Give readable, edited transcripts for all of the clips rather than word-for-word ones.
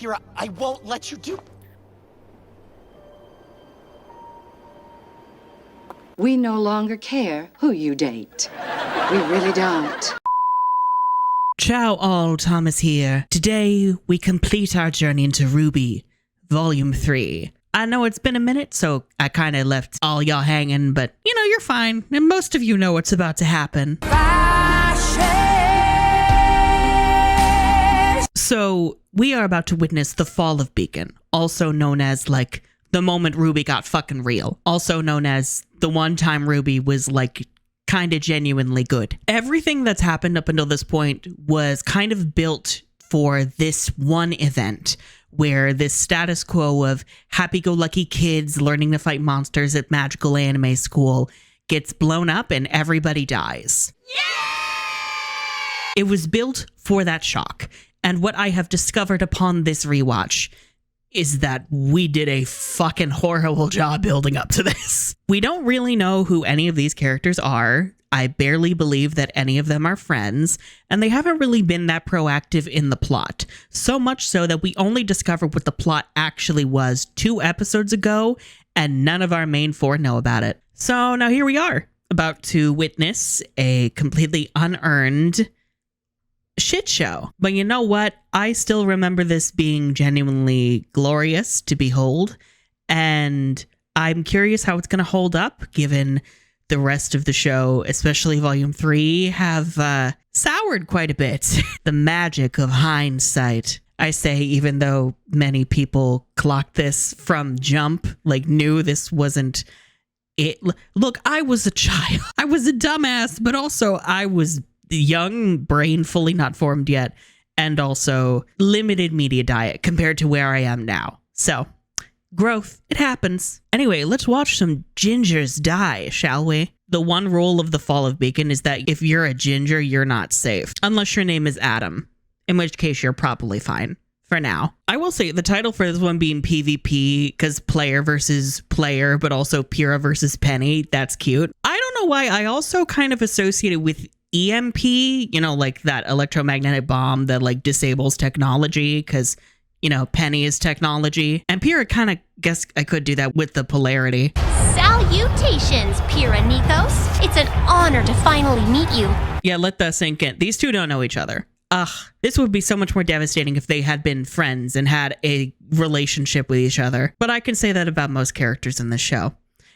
Pyrrha, I won't let you do... We no longer care who you date. We really don't. Ciao all, Thomas here. Today, we complete our journey into RWBY, Volume 3. I know it's been a minute, so I kind of left all y'all hanging, but, you know, you're fine. And most of you know what's about to happen. So, we are about to witness the fall of Beacon, also known as, like, the moment RWBY got fucking real. Also known as the one time RWBY was, like, kind of genuinely good. Everything that's happened up until this point was kind of built for this one event, where this status quo of happy-go-lucky kids learning to fight monsters at magical anime school gets blown up and everybody dies. It was built for that shock. And what I have discovered upon this rewatch is that we did a fucking horrible job building up to this. We don't really know who any of these characters are. I barely believe that any of them are friends, and they haven't really been that proactive in the plot. So much so that we only discovered what the plot actually was 2 episodes ago, and none of our main 4 know about it. So now here we are, about to witness a completely unearned shit show. But you know what? I still remember this being genuinely glorious to behold, and I'm curious how it's going to hold up given the rest of the show, especially Volume 3, have soured quite a bit. The magic of hindsight, I say, even though many people clocked this from jump, like knew this wasn't it. Look, I was a child. I was a dumbass, but also I was young, brain fully not formed yet, and also limited media diet compared to where I am now. So, growth, it happens. Anyway, let's watch some gingers die, shall we? The one rule of the fall of Beacon is that if you're a ginger, you're not safe. Unless your name is Adam, in which case you're probably fine. For now. I will say the title for this one being PvP, because player versus player, but also Pyrrha versus Penny, that's cute. I don't know why I also kind of associated with EMP, you know, like that electromagnetic bomb that like disables technology, because, you know, Penny is technology. And Pyrrha kind of guess I could do that with the polarity. Salutations, Pyrrha Nikos. It's an honor to finally meet you. Yeah, let that sink in. These two don't know each other. Ugh, this would be so much more devastating if they had been friends and had a relationship with each other. But I can say that about most characters in this show.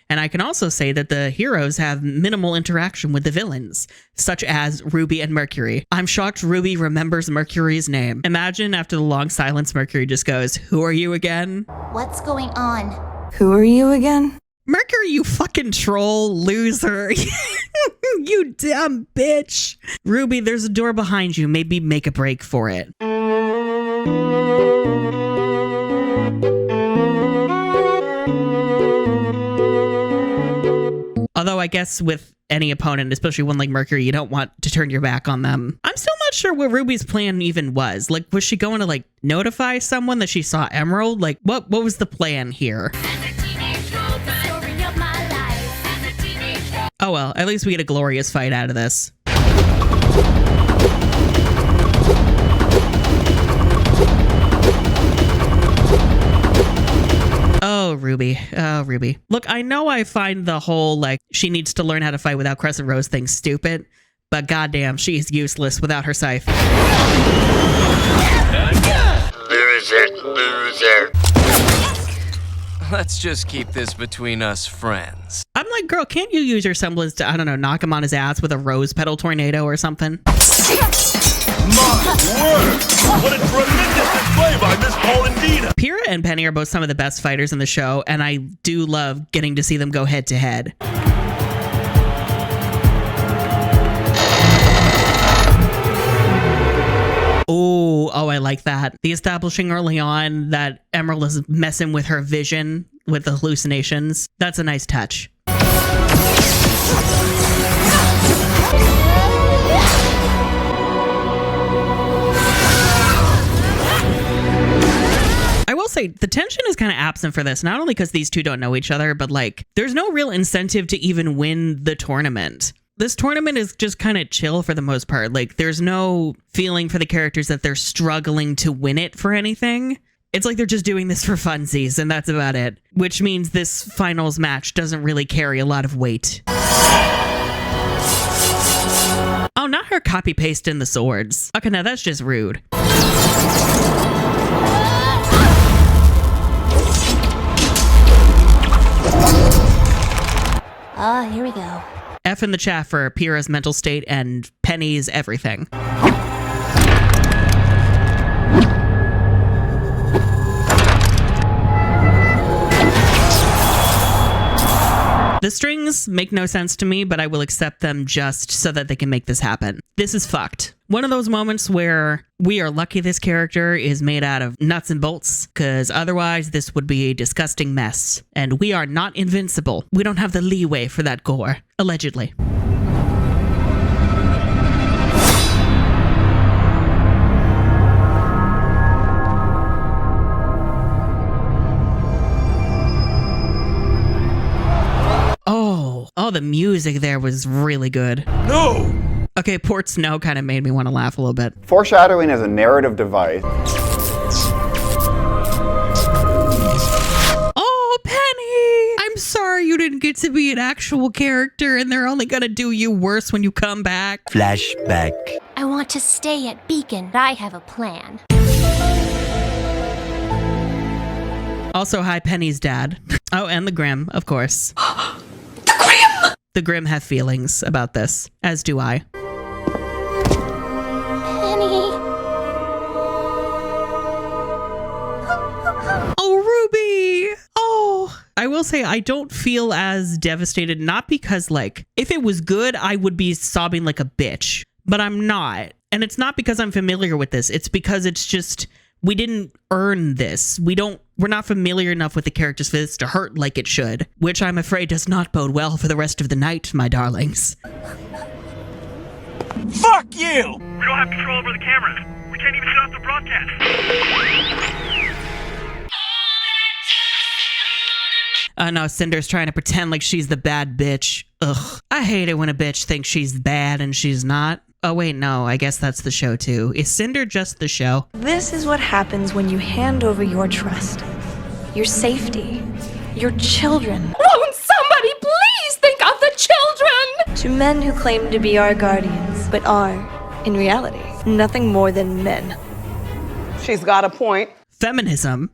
And I can also say that the heroes have minimal interaction with the villains, such as Ruby and Mercury. I'm shocked Ruby remembers Mercury's name. Imagine after the long silence, Mercury just goes, "Who are you again?" What's going on? Who are you again? Mercury, you fucking troll loser. You dumb bitch. Ruby, there's a door behind you. Maybe make a break for it. Although I guess with any opponent, especially one like Mercury, you don't want to turn your back on them. I'm still not sure what Ruby's plan even was. Like, was she going to like notify someone that she saw Emerald? Like, what was the plan here? Oh well, at least we get a glorious fight out of this. Oh, RWBY. Oh, RWBY. Look, I know I find the whole, like, she needs to learn how to fight without Crescent Rose thing stupid, but goddamn, she is useless without her scythe. Loser. Let's just keep this between us friends. I'm like, girl, can't you use your semblance to, I don't know, knock him on his ass with a rose petal tornado or something? My word! What a tremendous display by Miss Paulandina! Pyrrha and Penny are both some of the best fighters in the show, and I do love getting to see them go head to head. Oh, I like that. The establishing early on that Emerald is messing with her vision with the hallucinations. That's a nice touch. I will say the tension is kind of absent for this, not only because these two don't know each other, but like there's no real incentive to even win the tournament. This tournament is just kind of chill for the most part. Like there's no feeling for the characters that they're struggling to win it for anything. It's like they're just doing this for funsies, and that's about it. Which means this finals match doesn't really carry a lot of weight. Oh, not her copy-pasting the swords. Okay, now that's just rude. Ah, here we go. F in the chat for Pyrrha's mental state and Penny's everything. The strings make no sense to me, but I will accept them just so that they can make this happen. This is fucked. One of those moments where we are lucky this character is made out of nuts and bolts, because otherwise this would be a disgusting mess. And we are not invincible. We don't have the leeway for that gore. Allegedly. Oh, the music there was really good. No! Okay, Port Snow kind of made me want to laugh a little bit. Foreshadowing is a narrative device. Oh, Penny! I'm sorry you didn't get to be an actual character and they're only gonna do you worse when you come back. Flashback. I want to stay at Beacon. I have a plan. Also, hi, Penny's dad. Oh, and the Grimm, of course. The Grimm have feelings about this, as do I. Penny. Oh, RWBY! Oh! I will say I don't feel as devastated, not because, like, if it was good, I would be sobbing like a bitch. But I'm not. And it's not because I'm familiar with this. It's because it's just, we didn't earn this. We're not familiar enough with the characters for this to hurt like it should, which I'm afraid does not bode well for the rest of the night, my darlings. Fuck you! We don't have control over the cameras. We can't even shut off the broadcast. No, Cinder's trying to pretend like she's the bad bitch. Ugh. I hate it when a bitch thinks she's bad and she's not. Oh wait, no, I guess that's the show too. Is Cinder just the show? This is what happens when you hand over your trust, your safety, your children. Won't somebody please think of the children? To men who claim to be our guardians, but are, in reality, nothing more than men. She's got a point. Feminism.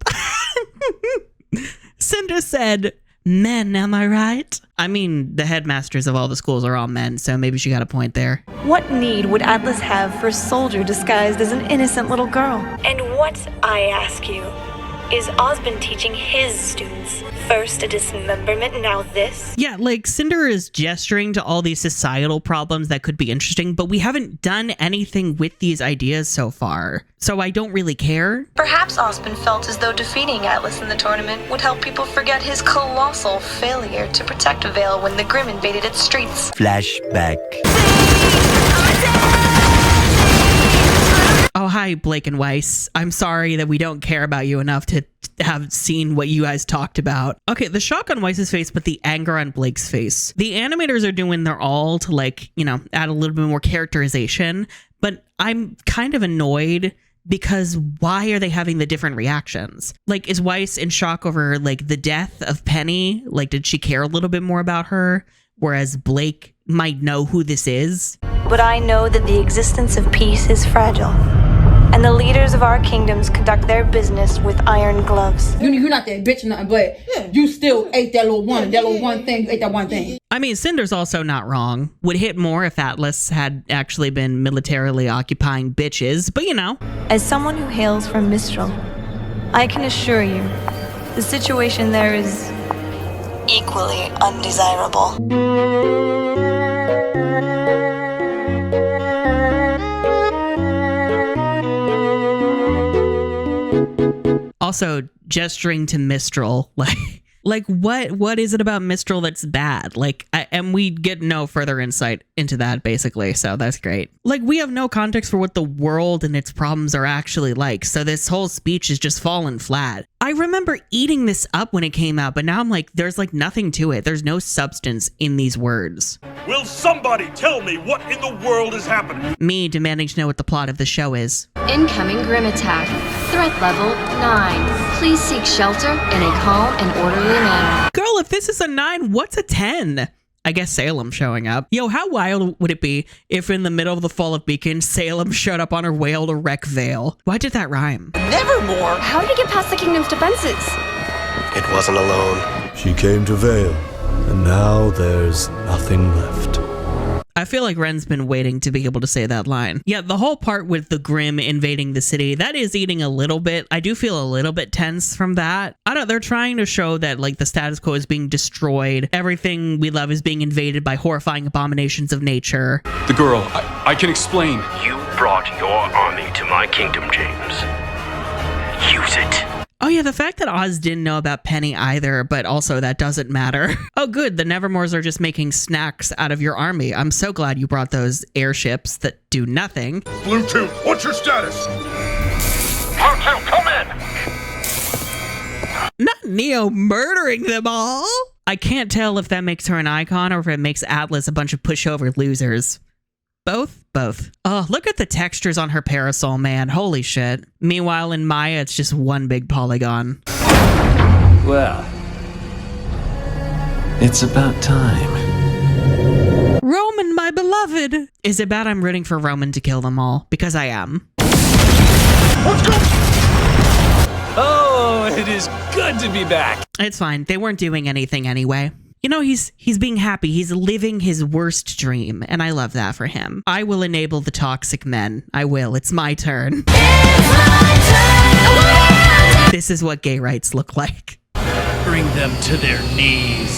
Cinder said, men, am I right? I mean, the headmasters of all the schools are all men, so maybe she got a point there. What need would Atlas have for a soldier disguised as an innocent little girl? And what, I ask you, is Osmond teaching his students? First a dismemberment, now this? Yeah, like, Cinder is gesturing to all these societal problems that could be interesting, but we haven't done anything with these ideas so far. So I don't really care. Perhaps Osmond felt as though defeating Atlas in the tournament would help people forget his colossal failure to protect Vale when the Grimm invaded its streets. Flashback. Oh, hi, Blake and Weiss. I'm sorry that we don't care about you enough to have seen what you guys talked about. Okay, the shock on Weiss's face, but the anger on Blake's face. The animators are doing their all to, like, you know, add a little bit more characterization, but I'm kind of annoyed because why are they having the different reactions? Like, is Weiss in shock over, like, the death of Penny? Like, did she care a little bit more about her? Whereas Blake might know who this is. But I know that the existence of peace is fragile, and the leaders of our kingdoms conduct their business with iron gloves. You're not that bitch or nothing, but you still ate that little one. That little one thing, ate that one thing. I mean, Cinder's also not wrong. Would hit more if Atlas had actually been militarily occupying bitches, but you know. As someone who hails from Mistral, I can assure you, the situation there is equally undesirable. Also, gesturing to Mistral, like what is it about Mistral that's bad? Like, and we get no further insight into that, basically, so that's great. Like, we have no context for what the world and its problems are actually like, so this whole speech is just fallen flat. I remember eating this up when it came out, but now I'm like, there's like nothing to it. There's no substance in these words. Will somebody tell me what in the world is happening? Me demanding to know what the plot of the show is. Incoming Grimm attack. Threat level 9. Please seek shelter in a calm and orderly manner. Girl, if this is a 9, what's a 10? I guess Salem showing up. Yo, how wild would it be if in the middle of the fall of Beacon, Salem showed up on her whale to wreck Vale? Why did that rhyme? Nevermore. How did he get past the kingdom's defenses? It wasn't alone. She came to Vale, and now there's nothing left. I feel like Ren's been waiting to be able to say that line. Yeah, the whole part with the Grimm invading the city, that is eating a little bit. I do feel a little bit tense from that. I don't, they're trying to show that like the status quo is being destroyed. Everything we love is being invaded by horrifying abominations of nature. The girl, I can explain. You brought your army to my kingdom, James. Use it. Oh yeah, the fact that Oz didn't know about Penny either, but also that doesn't matter. Oh good, the Nevermores are just making snacks out of your army. I'm so glad you brought those airships that do nothing. Blue 2, what's your status? Blue 2, come in! Not Neo murdering them all! I can't tell if that makes her an icon or if it makes Atlas a bunch of pushover losers. Both? Both. Oh, look at the textures on her parasol, man. Holy shit. Meanwhile, in Maya, it's just one big polygon. Well, it's about time. Roman, my beloved! Is it bad I'm rooting for Roman to kill them all? Because I am. Let's go! Oh, it is good to be back. It's fine. They weren't doing anything anyway. You know, he's being happy. He's living his worst dream, and I love that for him. I will enable the toxic men. I will. It's my turn. This is what gay rights look like. Bring them to their knees.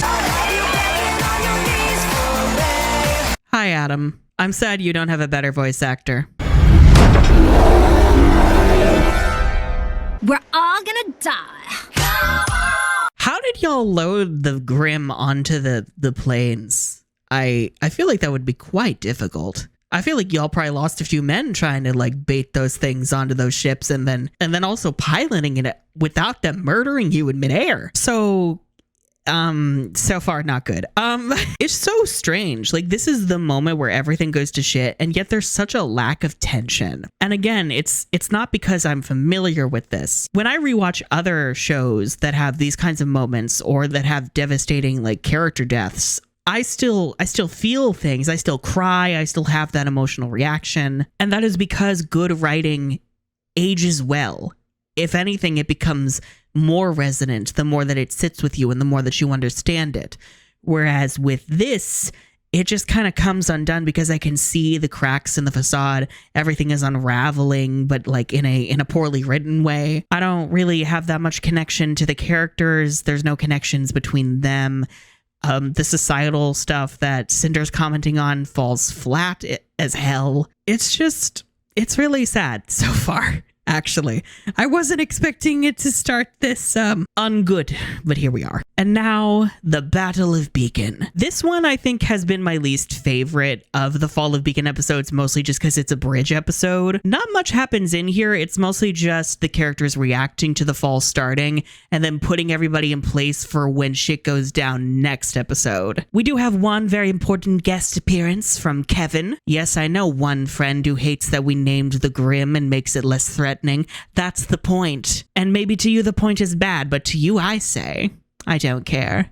Hi, Adam. I'm sad you don't have a better voice actor. We're all gonna die. How did y'all load the Grimm onto the planes? I feel like that would be quite difficult. I feel like y'all probably lost a few men trying to like bait those things onto those ships and then also piloting it without them murdering you in midair. So far not good. It's so strange. Like this is the moment where everything goes to shit and yet there's such a lack of tension. And again, it's not because I'm familiar with this. When I rewatch other shows that have these kinds of moments or that have devastating like character deaths, I still feel things. I still cry. I still have that emotional reaction. And that is because good writing ages well. If anything, it becomes more resonant the more that it sits with you and the more that you understand it. Whereas with this, it just kind of comes undone because I can see the cracks in the facade. Everything is unraveling, but like in a poorly written way. I don't really have that much connection to the characters. There's no connections between them. The societal stuff that Cinder's commenting on falls flat as hell. It's really sad so far. Actually, I wasn't expecting it to start this ungood, but here we are. And now, the Battle of Beacon. This one, I think, has been my least favorite of the Fall of Beacon episodes, mostly just because it's a bridge episode. Not much happens in here. It's mostly just the characters reacting to the fall starting and then putting everybody in place for when shit goes down next episode. We do have one very important guest appearance from Kevin. Yes, I know one friend who hates that we named the Grimm and makes it less threatening. That's the point. And maybe to you the point is bad, but to you I say, I don't care.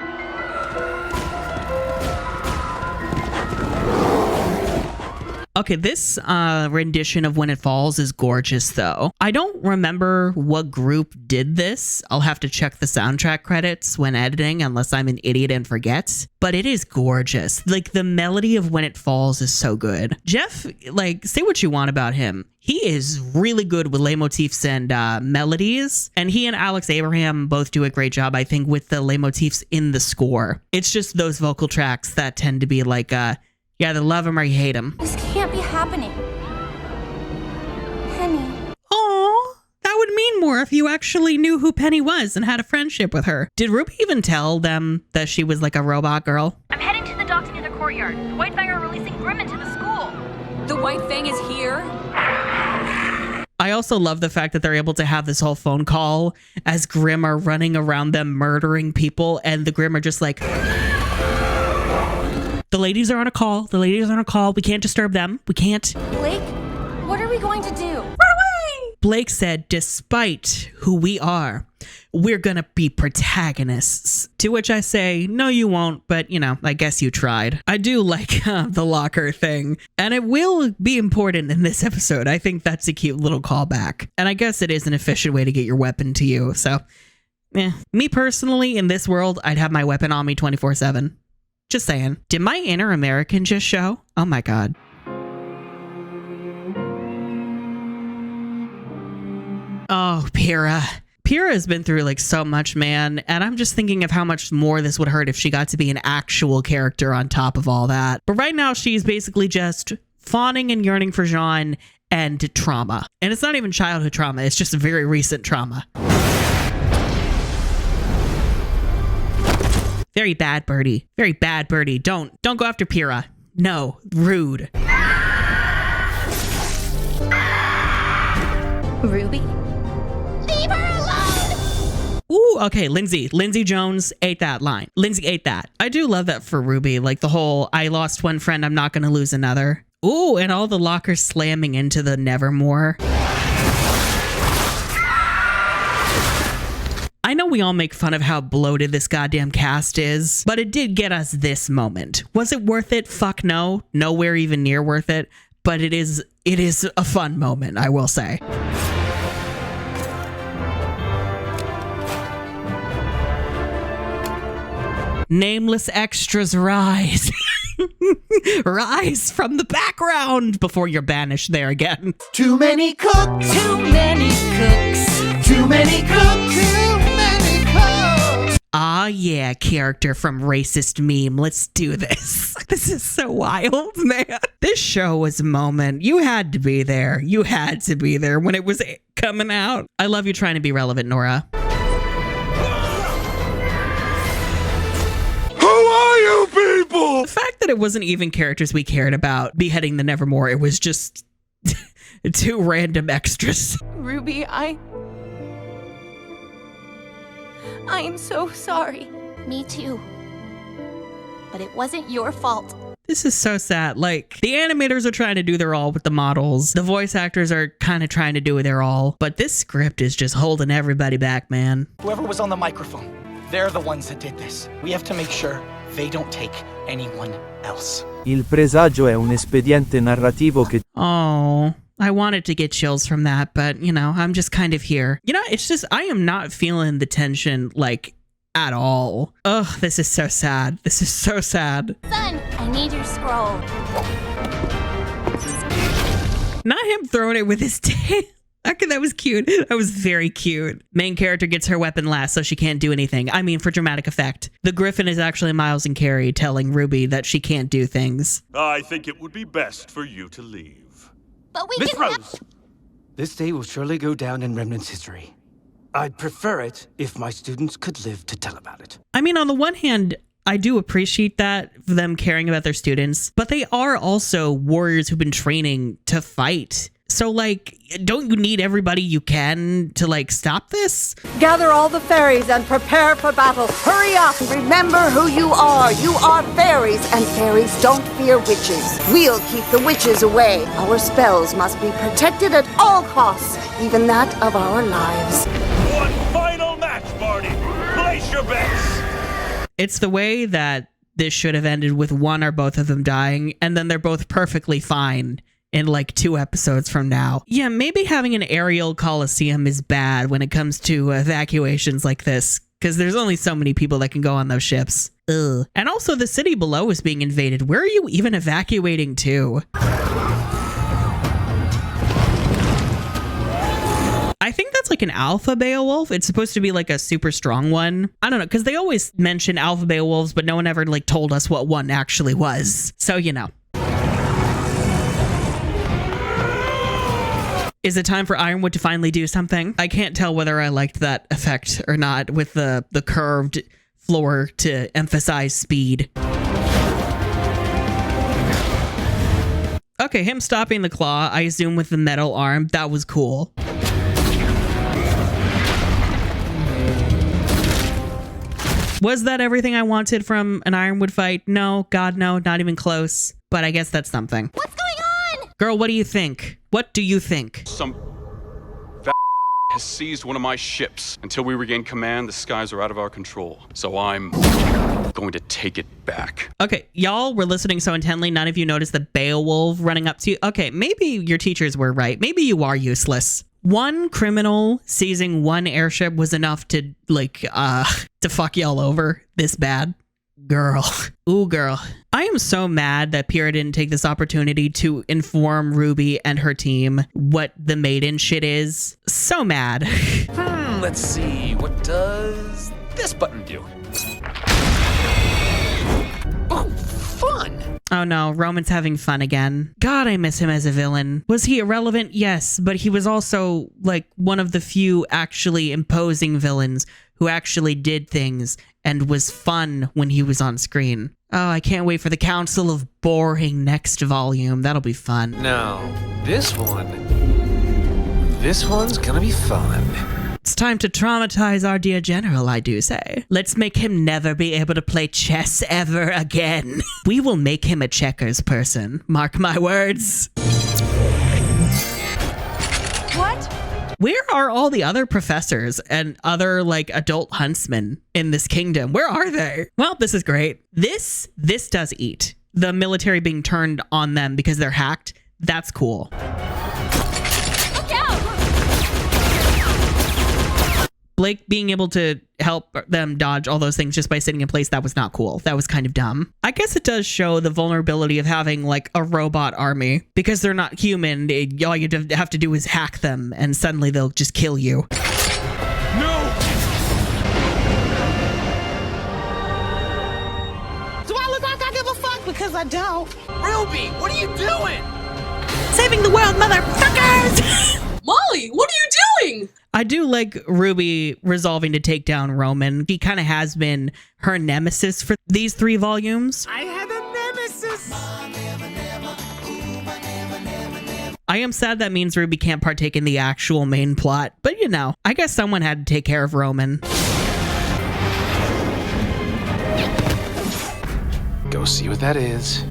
Okay, this rendition of When It Falls is gorgeous, though. I don't remember what group did this. I'll have to check the soundtrack credits when editing, unless I'm an idiot and forget. But it is gorgeous. Like, the melody of When It Falls is so good. Jeff, like, say what you want about him. He is really good with leitmotifs and melodies. And he and Alex Abraham both do a great job, I think, with the leitmotifs in the score. It's just those vocal tracks that tend to be like, you either love him or you hate him. This can't be happening. Penny. Aww, that would mean more if you actually knew who Penny was and had a friendship with her. Did RWBY even tell them that she was like a robot girl? I'm heading to the docks near the courtyard. The White Fang are releasing Grimm into the school. The White Fang is here? I also love the fact that they're able to have this whole phone call as Grimm are running around them murdering people, and the Grimm are just like, the ladies are on a call. The ladies are on a call. We can't disturb them. We can't. Blake, what are we going to do? Run away! Blake said, despite who we are, we're gonna be protagonists. To which I say, no, you won't, but you know, I guess you tried. I do like the locker thing, and it will be important in this episode. I think that's a cute little callback. And I guess it is an efficient way to get your weapon to you. So, me personally, in this world, I'd have my weapon on me 24/7. Just saying. Did my inner American just show? Oh my God. Oh, Pyrrha. Pyrrha has been through like so much, man. And I'm just thinking of how much more this would hurt if she got to be an actual character on top of all that. But right now she's basically just fawning and yearning for Jean and trauma. And it's not even childhood trauma. It's just a very recent trauma. Very bad, Birdie. Very bad, Birdie. Don't go after Pyrrha. No, rude. Ruby? Leave her alone! Ooh, okay, Lindsay. Lindsay Jones ate that line. Lindsay ate that. I do love that for Ruby. Like the whole, I lost one friend, I'm not going to lose another. Ooh, and all the lockers slamming into the Nevermore. I know we all make fun of how bloated this goddamn cast is, but it did get us this moment. Was it worth it? Fuck no. Nowhere even near worth it. But it is a fun moment, I will say. Nameless extras rise. Rise from the background before you're banished there again. Too many cooks. Too many cooks. Too many cooks. Too many cooks. Ah, yeah, character from Racist Meme. Let's do this. This is so wild, man. This show was a moment. You had to be there. You had to be there when it was coming out. I love you trying to be relevant, Nora. You people! The fact that it wasn't even characters we cared about beheading the Nevermore, it was just two random extras. Ruby, I am so sorry. Me too. But it wasn't your fault. This is so sad. Like, the animators are trying to do their all with the models. The voice actors are kind of trying to do their all. But this script is just holding everybody back, man. Whoever was on the microphone, they're the ones that did this. We have to make sure they don't take anyone else. Il presagio è un espediente narrativo che... Oh, I wanted to get chills from that, but, you know, I'm just kind of here. You know, it's just, I am not feeling the tension, like, at all. Ugh, this is so sad. This is so sad. Son, I need your scroll. Not him throwing it with his tail. Okay, that was cute. That was very cute. Main character gets her weapon last, so she can't do anything. I mean, for dramatic effect. The Griffin is actually Miles and Carrie telling Ruby that she can't do things. I think it would be best for you to leave. But we Miss can Rose, this day will surely go down in Remnant's history. I'd prefer it if my students could live to tell about it. I mean, on the one hand, I do appreciate that, them caring about their students, but they are also warriors who've been training to fight. So, like, don't you need everybody you can to, like, stop this? Gather all the fairies and prepare for battle. Hurry up! Remember who you are. You are fairies, and fairies don't fear witches. We'll keep the witches away. Our spells must be protected at all costs, even that of our lives. One final match, Barney. Place your bets. It's the way that this should have ended with one or both of them dying, and then they're both perfectly fine in like 2 episodes from now. Yeah, maybe having an aerial coliseum is bad when it comes to evacuations like this, because there's only so many people that can go on those ships. Ugh. And also the city below is being invaded. Where are you even evacuating to? I think that's like an alpha Beowulf. It's supposed to be like a super strong one. I don't know, because they always mention alpha Beowulfs, but no one ever like told us what one actually was. So, you know. Is it time for Ironwood to finally do something? I can't tell whether I liked that effect or not with the curved floor to emphasize speed. Okay, him stopping the claw, I assume with the metal arm, that was cool. Was that everything I wanted from an Ironwood fight? No, God no, not even close. But I guess that's something. What's going on? Girl, what do you think? What do you think? has seized one of my ships. Until we regain command, the skies are out of our control. So I'm going to take it back. Okay, y'all were listening so intently, none of you noticed the Beowulf running up to you. Okay, maybe your teachers were right. Maybe you are useless. One criminal seizing one airship was enough to, to fuck y'all over this bad. Girl. Ooh, girl. I am so mad that Pyrrha didn't take this opportunity to inform RWBY and her team what the maiden shit is. So mad. Let's see. What does this button do? Oh, fun! Oh no, Roman's having fun again. God, I miss him as a villain. Was he irrelevant? Yes, but he was also, one of the few actually imposing villains who actually did things and was fun when he was on screen. Oh, I can't wait for the Council of Boring next volume. That'll be fun. Now, this one's gonna be fun. It's time to traumatize our dear general, I do say. Let's make him never be able to play chess ever again. We will make him a checkers person. Mark my words. What? Where are all the other professors and other adult huntsmen in this kingdom? Where are they? Well, this is great. This does eat. The military being turned on them because they're hacked. That's cool. Look out! Blake being able to help them dodge all those things just by sitting in place, that was not cool. That was kind of dumb. I guess it does show the vulnerability of having a robot army because they're not human. All you have to do is hack them and suddenly they'll just kill you. No! Do I look like I give a fuck? Because I don't. RWBY, what are you doing? Saving the world, motherfuckers! Molly, what are you doing? I do like RWBY resolving to take down Roman. He kind of has been her nemesis for these 3 volumes. I have a nemesis! I am sad that means RWBY can't partake in the actual main plot, but I guess someone had to take care of Roman. Go see what that is.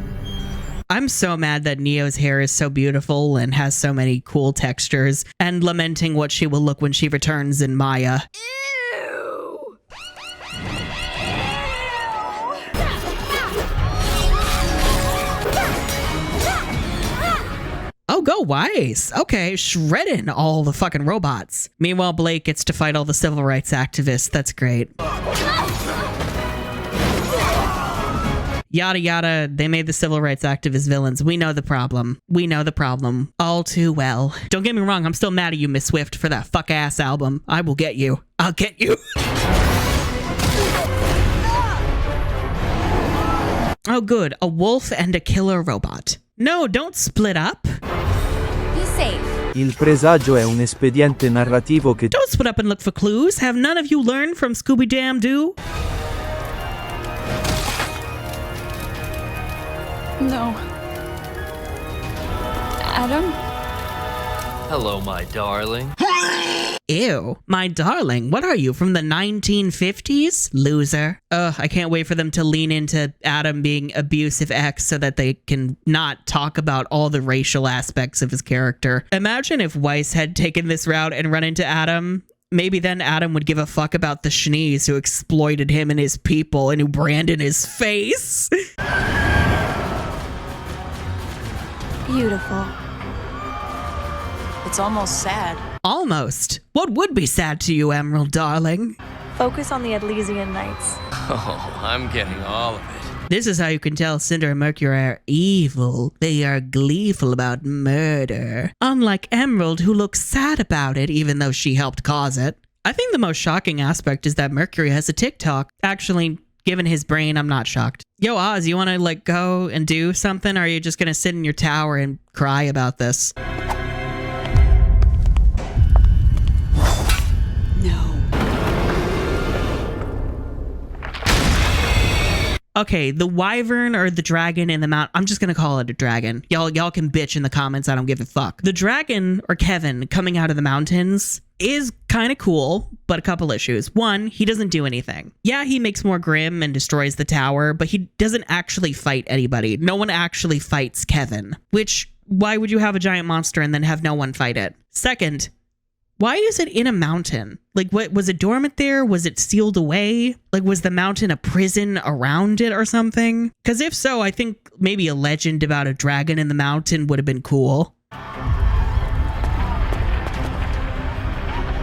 I'm so mad that Neo's hair is so beautiful and has so many cool textures, and lamenting what she will look when she returns in Maya. Ew. Oh, go Weiss. Okay, shredding all the fucking robots. Meanwhile, Blake gets to fight all the civil rights activists. That's great. Yada yada, they made the civil rights activist villains. We know the problem. We know the problem all too well. Don't get me wrong, I'm still mad at you, Miss Swift, for that fuck-ass album. I will get you. I'll get you. Oh good, a wolf and a killer robot. No, don't split up. Be safe. Il presagio è un espediente narrativo che... Don't split up and look for clues. Have none of you learned from Scooby-Dam-Doo? No. Adam? Hello, my darling. Ew, my darling, what are you, from the 1950s? Loser. Ugh, I can't wait for them to lean into Adam being abusive ex so that they can not talk about all the racial aspects of his character. Imagine if Weiss had taken this route and run into Adam. Maybe then Adam would give a fuck about the schnees who exploited him and his people and who branded his face. Beautiful. It's almost sad. Almost. What would be sad to you, Emerald, darling? Focus on the Elysian Nights. Oh, I'm getting all of it. This is how you can tell Cinder and Mercury are evil. They are gleeful about murder. Unlike Emerald, who looks sad about it, even though she helped cause it. I think the most shocking aspect is that Mercury has a TikTok. Actually, given his brain, I'm not shocked. Yo, Oz, you want to go and do something? Or are you just going to sit in your tower and cry about this? Okay, the wyvern or the dragon in the mount, I'm just gonna call it a dragon. Y'all can bitch in the comments, I don't give a fuck. The dragon, or Kevin, coming out of the mountains is kind of cool, but a couple issues. One, he doesn't do anything. Yeah, he makes more grim and destroys the tower, but he doesn't actually fight anybody. No one actually fights Kevin, which, why would you have a giant monster and then have no one fight it? Second, Why is it in a mountain? Like, what was it dormant there? Was it sealed away? Like, was the mountain a prison around it or something? Because if so, I think maybe a legend about a dragon in the mountain would have been cool.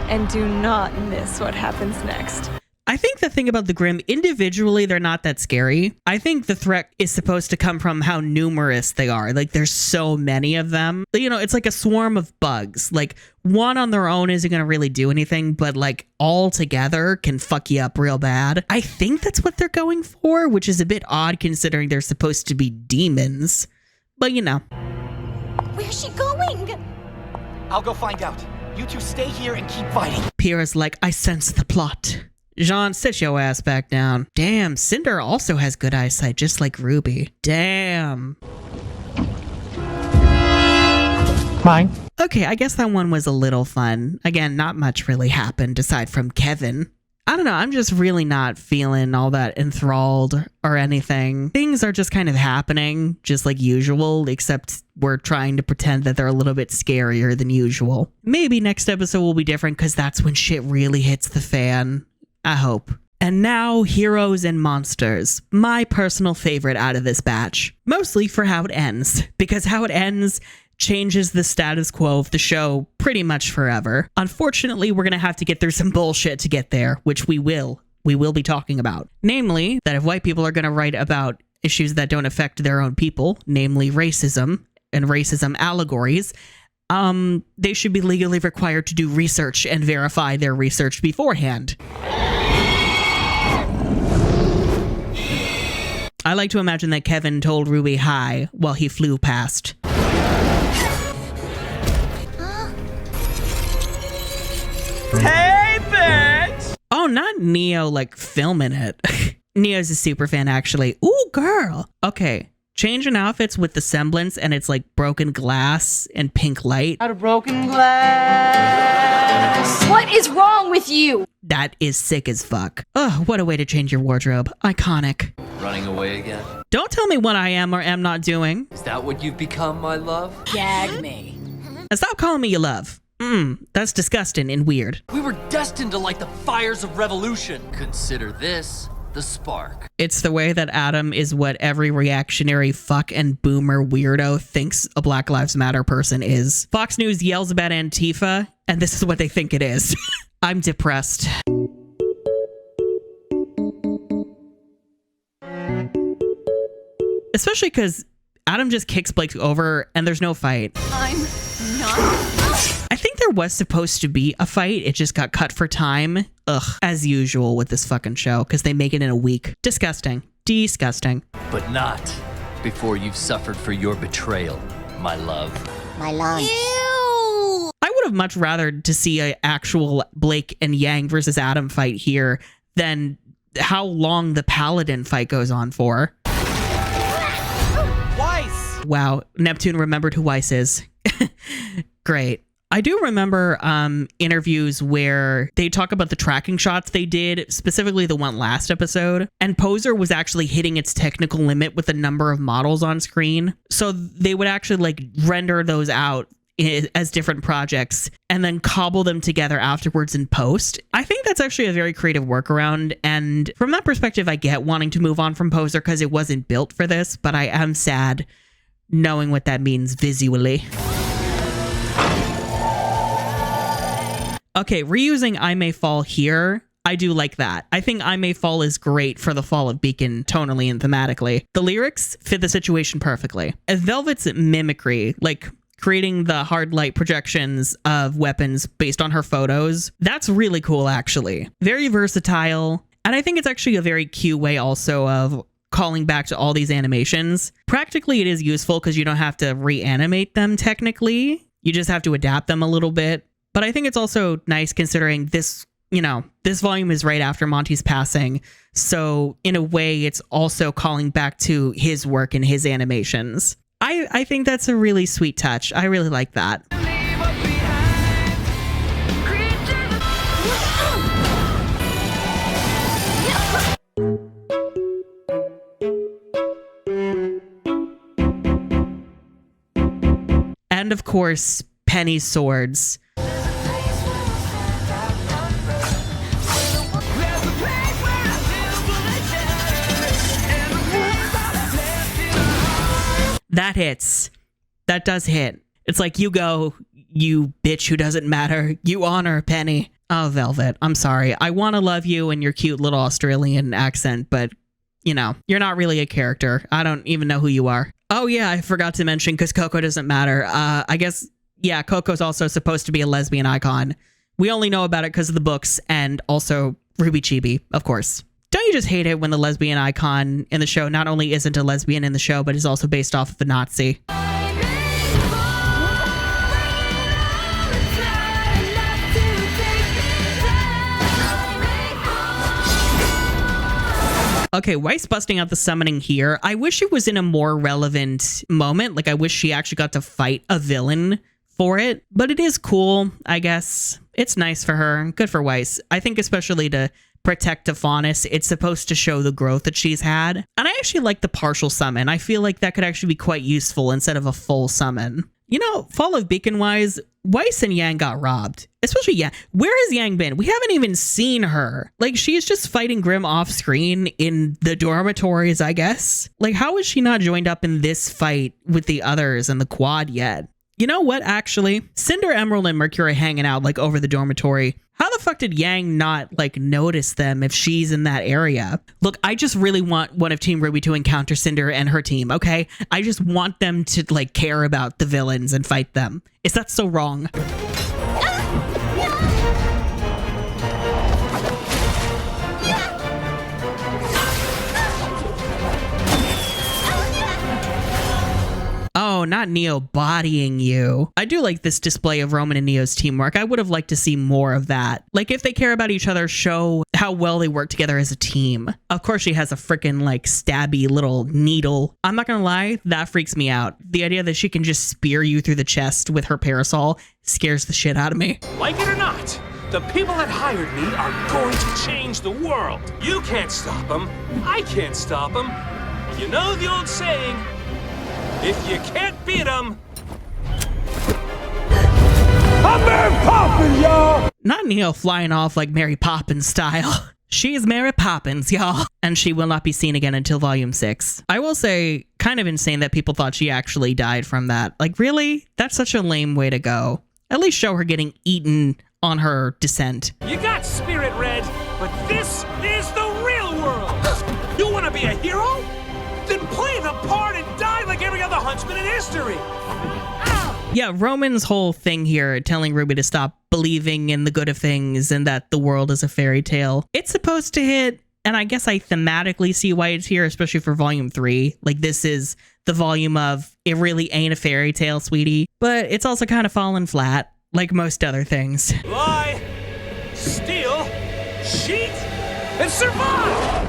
And do not miss what happens next. I think the thing about the Grimm, individually, they're not that scary. I think the threat is supposed to come from how numerous they are. Like, there's so many of them. You know, it's like a swarm of bugs. Like, one on their own isn't going to really do anything, but like all together can fuck you up real bad. I think that's what they're going for, which is a bit odd considering they're supposed to be demons. But you know. Where's she going? I'll go find out. You two stay here and keep fighting. Pyrrha's like, I sense the plot. Jean, sit your ass back down. Damn, Cinder also has good eyesight, just like RWBY. Damn. Mine. Okay, I guess that one was a little fun. Again, not much really happened aside from Kevin. I don't know, I'm just really not feeling all that enthralled or anything. Things are just kind of happening, just like usual, except we're trying to pretend that they're a little bit scarier than usual. Maybe next episode will be different because that's when shit really hits the fan. I hope. And now, Heroes and Monsters, my personal favorite out of this batch. Mostly for how it ends, because how it ends changes the status quo of the show pretty much forever. Unfortunately, we're gonna have to get through some bullshit to get there, which we will be talking about. Namely, that if white people are gonna write about issues that don't affect their own people, namely racism and racism allegories, they should be legally required to do research and verify their research beforehand. I like to imagine that Kevin told RWBY hi while he flew past. Hey, bitch! Oh, not Neo, like, filming it. Neo's a super fan, actually. Ooh, girl. Okay, changing outfits with the semblance, and it's like broken glass and pink light. Out of broken glass. What is wrong with you? That is sick as fuck. Ugh, what a way to change your wardrobe. Iconic. Running away again? Don't tell me what I am or am not doing. Is that what you've become, my love? Gag me. And stop calling me your love. That's disgusting and weird. We were destined to light the fires of revolution. Consider this the spark. It's the way that Adam is what every reactionary fuck and boomer weirdo thinks a Black Lives Matter person is. Fox News yells about Antifa, and this is what they think it is. I'm depressed. Especially because Adam just kicks Blake over and there's no fight. I'm not. I think there was supposed to be a fight. It just got cut for time. Ugh, as usual with this fucking show, because they make it in a week. Disgusting. Disgusting. But not before you've suffered for your betrayal, my love. My lunch. Ew! I would have much rather to see an actual Blake and Yang versus Adam fight here than how long the Paladin fight goes on for. Weiss! Wow, Neptune remembered who Weiss is. Great. I do remember interviews where they talk about the tracking shots they did, specifically the one last episode, and Poser was actually hitting its technical limit with the number of models on screen. So they would actually like render those out as different projects and then cobble them together afterwards in post. I think that's actually a very creative workaround, and from that perspective, I get wanting to move on from Poser because it wasn't built for this, but I am sad knowing what that means visually. Okay, reusing I May Fall here, I do like that. I think I May Fall is great for the fall of Beacon tonally and thematically. The lyrics fit the situation perfectly. As Velvet's mimicry, like creating the hard light projections of weapons based on her photos, that's really cool actually. Very versatile, and I think it's actually a very cute way also of calling back to all these animations. Practically it is useful because you don't have to reanimate them technically. You just have to adapt them a little bit. But I think it's also nice considering this, you know, this volume is right after Monty's passing. So in a way, it's also calling back to his work and his animations. I think that's a really sweet touch. I really like that. And of course, Penny's swords. That hits. That does hit. It's like, you go, you bitch who doesn't matter. You honor Penny. Oh, Velvet, I'm sorry. I want to love you and your cute little Australian accent, but, you know, you're not really a character. I don't even know who you are. Oh, yeah, I forgot to mention, because Coco doesn't matter. I guess, yeah, Coco's also supposed to be a lesbian icon. We only know about it because of the books and also Ruby Chibi, of course. Don't you just hate it when the lesbian icon in the show not only isn't a lesbian in the show, but is also based off of a Nazi? Okay, Weiss busting out the summoning here. I wish it was in a more relevant moment. Like, I wish she actually got to fight a villain for it. But it is cool, I guess. It's nice for her. Good for Weiss. I think especially to protect Tophanis, it's supposed to show the growth that she's had. And I actually like the partial summon. I feel like that could actually be quite useful instead of a full summon. You know, Fall of Beacon-wise, Weiss and Yang got robbed. Especially Yang. Where has Yang been? We haven't even seen her. Like, she's just fighting Grimm off screen in the dormitories, I guess. Like, how is she not joined up in this fight with the others in the quad yet? You know what, actually? Cinder, Emerald, and Mercury hanging out, like, over the dormitory. How the fuck did Yang not, like, notice them if she's in that area? Look, I just really want one of Team RWBY to encounter Cinder and her team, okay? I just want them to, like, care about the villains and fight them. Is that so wrong? Oh, not Neo bodying you. I do like this display of Roman and Neo's teamwork. I would have liked to see more of that. Like, if they care about each other, show how well they work together as a team. Of course, she has a freaking, like, stabby little needle. I'm not gonna lie, that freaks me out. The idea that she can just spear you through the chest with her parasol scares the shit out of me. Like it or not, the people that hired me are going to change the world. You can't stop them. I can't stop them. You know the old saying, if you can't beat them, I'm Mary Poppins, y'all! Not Neo flying off like Mary Poppins style. She's Mary Poppins, y'all. And she will not be seen again until Volume 6. I will say, kind of insane that people thought she actually died from that. Like, really? That's such a lame way to go. At least show her getting eaten on her descent. You got Spirit Red, but this is the real world! You want to be a hero? Then play the part and die like every other huntsman in history! Yeah, Roman's whole thing here, telling RWBY to stop believing in the good of things and that the world is a fairy tale. It's supposed to hit, and I guess I thematically see why it's here, especially for Volume 3. Like, this is the volume of, it really ain't a fairy tale, sweetie. But it's also kind of fallen flat, like most other things. Lie, steal, cheat, and survive!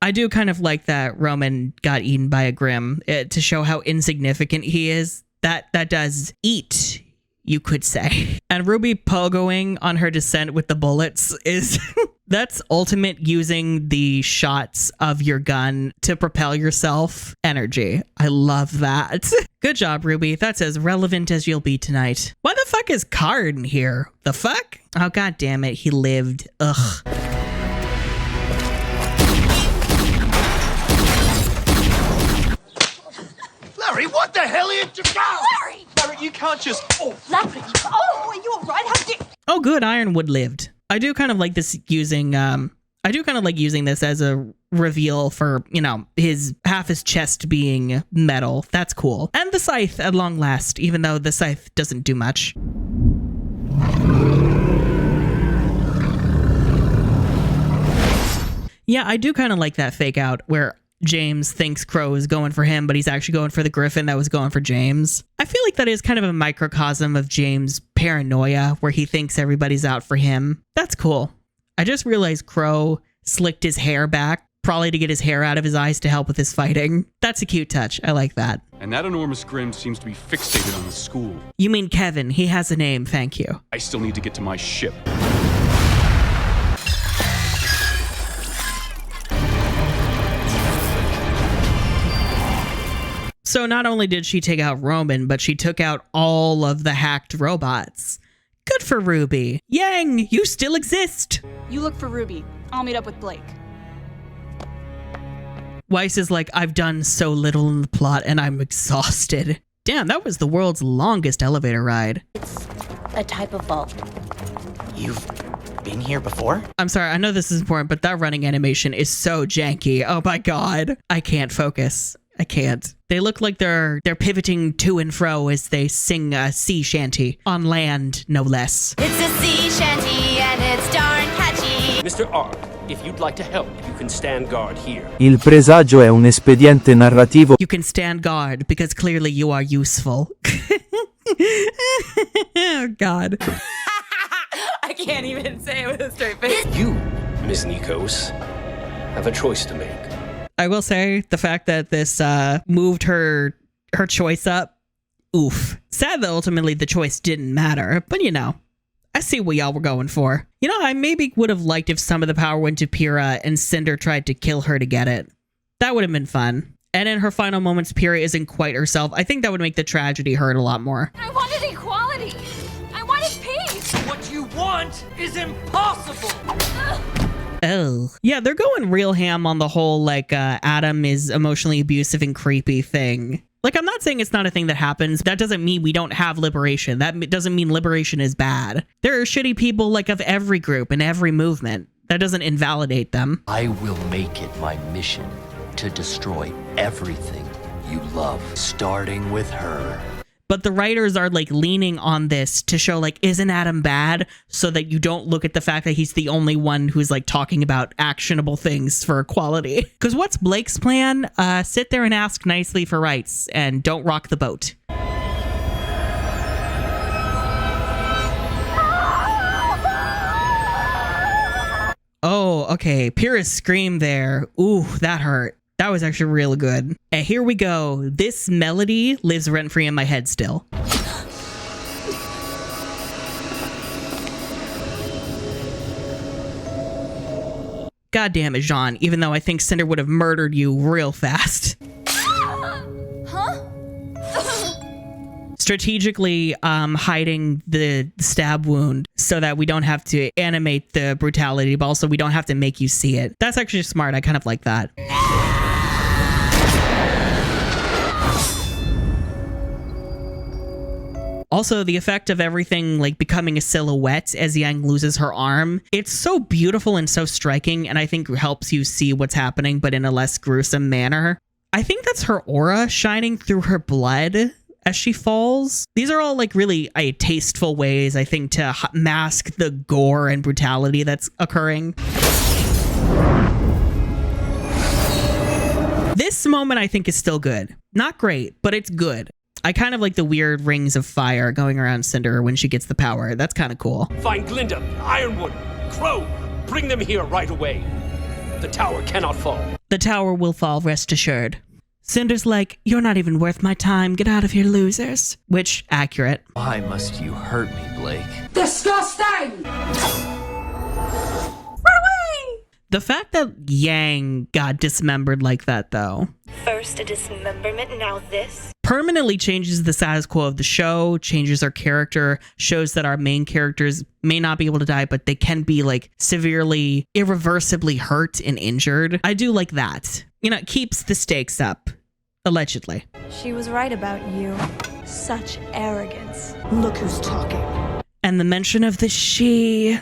I do kind of like that Roman got eaten by a Grimm to show how insignificant he is. That does eat, you could say. And RWBY pogoing on her descent with the bullets is... that's ultimate using the shots of your gun to propel yourself energy. I love that. Good job, RWBY. That's as relevant as you'll be tonight. Why the fuck is Card in here? The fuck? Oh, god damn it. He lived. Ugh. Larry, what the hell are you doing? Larry! Larry, you can't just... Oh, Larry! Oh, are you alright? How did you... Oh, good. Ironwood lived. I do kind of like this using, I do kind of like using this as a reveal for, you know, half his chest being metal. That's cool. And the scythe at long last, even though the scythe doesn't do much. Yeah, I do kind of like that fake out where James thinks Crow is going for him, but he's actually going for the Griffin that was going for James. I feel like that is kind of a microcosm of James' paranoia, where he thinks everybody's out for him. That's cool. I just realized Crow slicked his hair back, probably to get his hair out of his eyes to help with his fighting. That's a cute touch. I like that. And that enormous Grimm seems to be fixated on the school. You mean Kevin. He has a name, thank you. I still need to get to my ship. So not only did she take out Roman, but she took out all of the hacked robots. Good for RWBY. Yang, you still exist. You look for RWBY. I'll meet up with Blake. Weiss is like, I've done so little in the plot and I'm exhausted. Damn, that was the world's longest elevator ride. It's a type of vault. You've been here before? I'm sorry, I know this is important, but that running animation is so janky. Oh my god. I can't focus. I can't. They look like they're pivoting to and fro as they sing a sea shanty. On land, no less. It's a sea shanty and it's darn catchy. Mr. R, if you'd like to help, you can stand guard here. Il presagio è un espediente narrativo. You can stand guard because clearly you are useful. Oh god. I can't even say it with a straight face. You, Miss Nikos, have a choice to make. I will say the fact that this moved her choice up, oof. Sad that ultimately the choice didn't matter, but you know, I see what y'all were going for. You know, I maybe would have liked if some of the power went to Pyrrha and Cinder tried to kill her to get it. That would have been fun. And in her final moments, Pyrrha isn't quite herself. I think that would make the tragedy hurt a lot more. I wanted equality. I wanted peace. What you want is impossible. Oh. Yeah, they're going real ham on the whole, like, Adam is emotionally abusive and creepy thing. Like, I'm not saying it's not a thing that happens. That doesn't mean we don't have liberation. That doesn't mean liberation is bad. There are shitty people, like, of every group and every movement. That doesn't invalidate them. I will make it my mission to destroy everything you love, starting with her. But the writers are like leaning on this to show like, isn't Adam bad? So that you don't look at the fact that he's the only one who's like talking about actionable things for equality. Because what's Blake's plan? Sit there and ask nicely for rights and don't rock the boat. Oh, okay. Pyrrha's scream there. Ooh, that hurt. That was actually really good. And here we go. This melody lives rent-free in my head still. God damn it, Jean. Even though I think Cinder would have murdered you real fast. Huh? Strategically hiding the stab wound so that we don't have to animate the brutality, but also we don't have to make you see it. That's actually smart. I kind of like that. Also, the effect of everything like becoming a silhouette as Yang loses her arm, it's so beautiful and so striking, and I think helps you see what's happening, but in a less gruesome manner. I think that's her aura shining through her blood as she falls. These are all like really tasteful ways, I think, to mask the gore and brutality that's occurring. This moment I think is still good. Not great, but it's good. I kind of like the weird rings of fire going around Cinder when she gets the power. That's kind of cool. Find Glinda, Ironwood, Crow. Bring them here right away. The tower cannot fall. The tower will fall, rest assured. Cinder's like, you're not even worth my time. Get out of here, losers. Which, accurate. Why must you hurt me, Blake? Disgusting! The fact that Yang got dismembered like that, though. First a dismemberment, now this. Permanently changes the status quo of the show, changes our character, shows that our main characters may not be able to die, but they can be like severely, irreversibly hurt and injured. I do like that. You know, it keeps the stakes up, allegedly. She was right about you. Such arrogance. Look who's talking. And the mention of the she,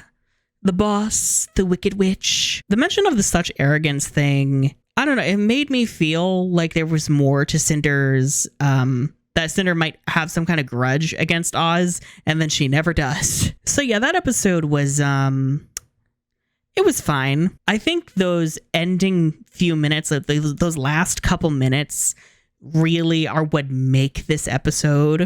the boss, the wicked witch. The mention of the such arrogance thing, I don't know, it made me feel like there was more to Cinder's, that Cinder might have some kind of grudge against Oz, and then she never does. So yeah, that episode was, it was fine. I think those ending few minutes, those last couple minutes really are what make this episode.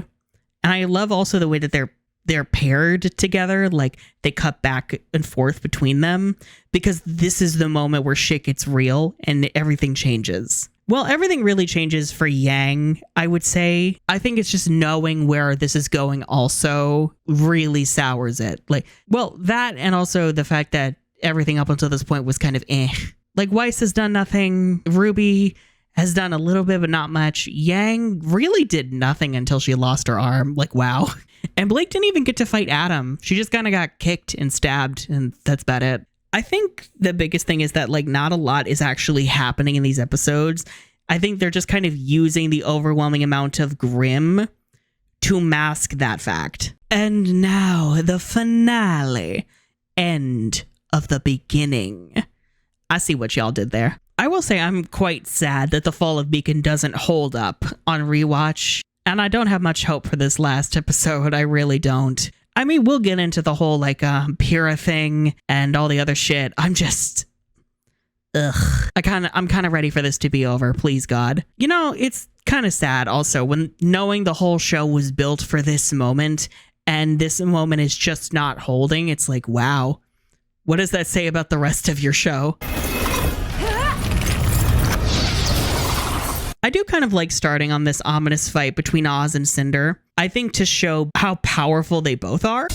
And I love also the way that they're paired together, like they cut back and forth between them, because this is the moment where shit gets real and everything changes. Well, everything really changes for Yang, I would say. I think it's just knowing where this is going also really sours it. Like, well, that and also the fact that everything up until this point was kind of eh. Like, Weiss has done nothing. RWBY has done a little bit, but not much. Yang really did nothing until she lost her arm. Like, wow. And Blake didn't even get to fight Adam. She just kind of got kicked and stabbed, and that's about it. I think the biggest thing is that, like, not a lot is actually happening in these episodes. I think they're just kind of using the overwhelming amount of grim to mask that fact. And now, the finale. End of the beginning. I see what y'all did there. I will say I'm quite sad that The Fall of Beacon doesn't hold up on rewatch. And I don't have much hope for this last episode. I really don't. I mean, we'll get into the whole, like, Pyrrha thing and all the other shit. I'm just... Ugh. I'm kind of ready for this to be over, please God. You know, it's kind of sad also when knowing the whole show was built for this moment and this moment is just not holding. It's like, wow. What does that say about the rest of your show? I do kind of like starting on this ominous fight between Oz and Cinder. I think to show how powerful they both are.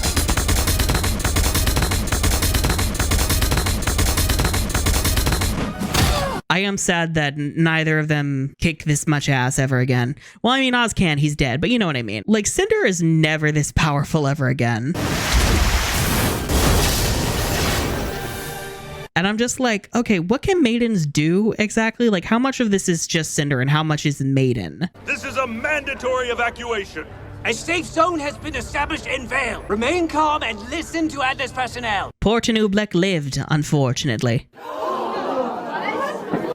I am sad that neither of them kick this much ass ever again. Well, I mean, Oz can, he's dead, but you know what I mean. Like, Cinder is never this powerful ever again. And I'm just like, okay, what can maidens do exactly? Like, how much of this is just Cinder and how much is maiden? This is a mandatory evacuation. A safe zone has been established in Vale. Remain calm and listen to Atlas personnel. Poor Tanublek lived, unfortunately.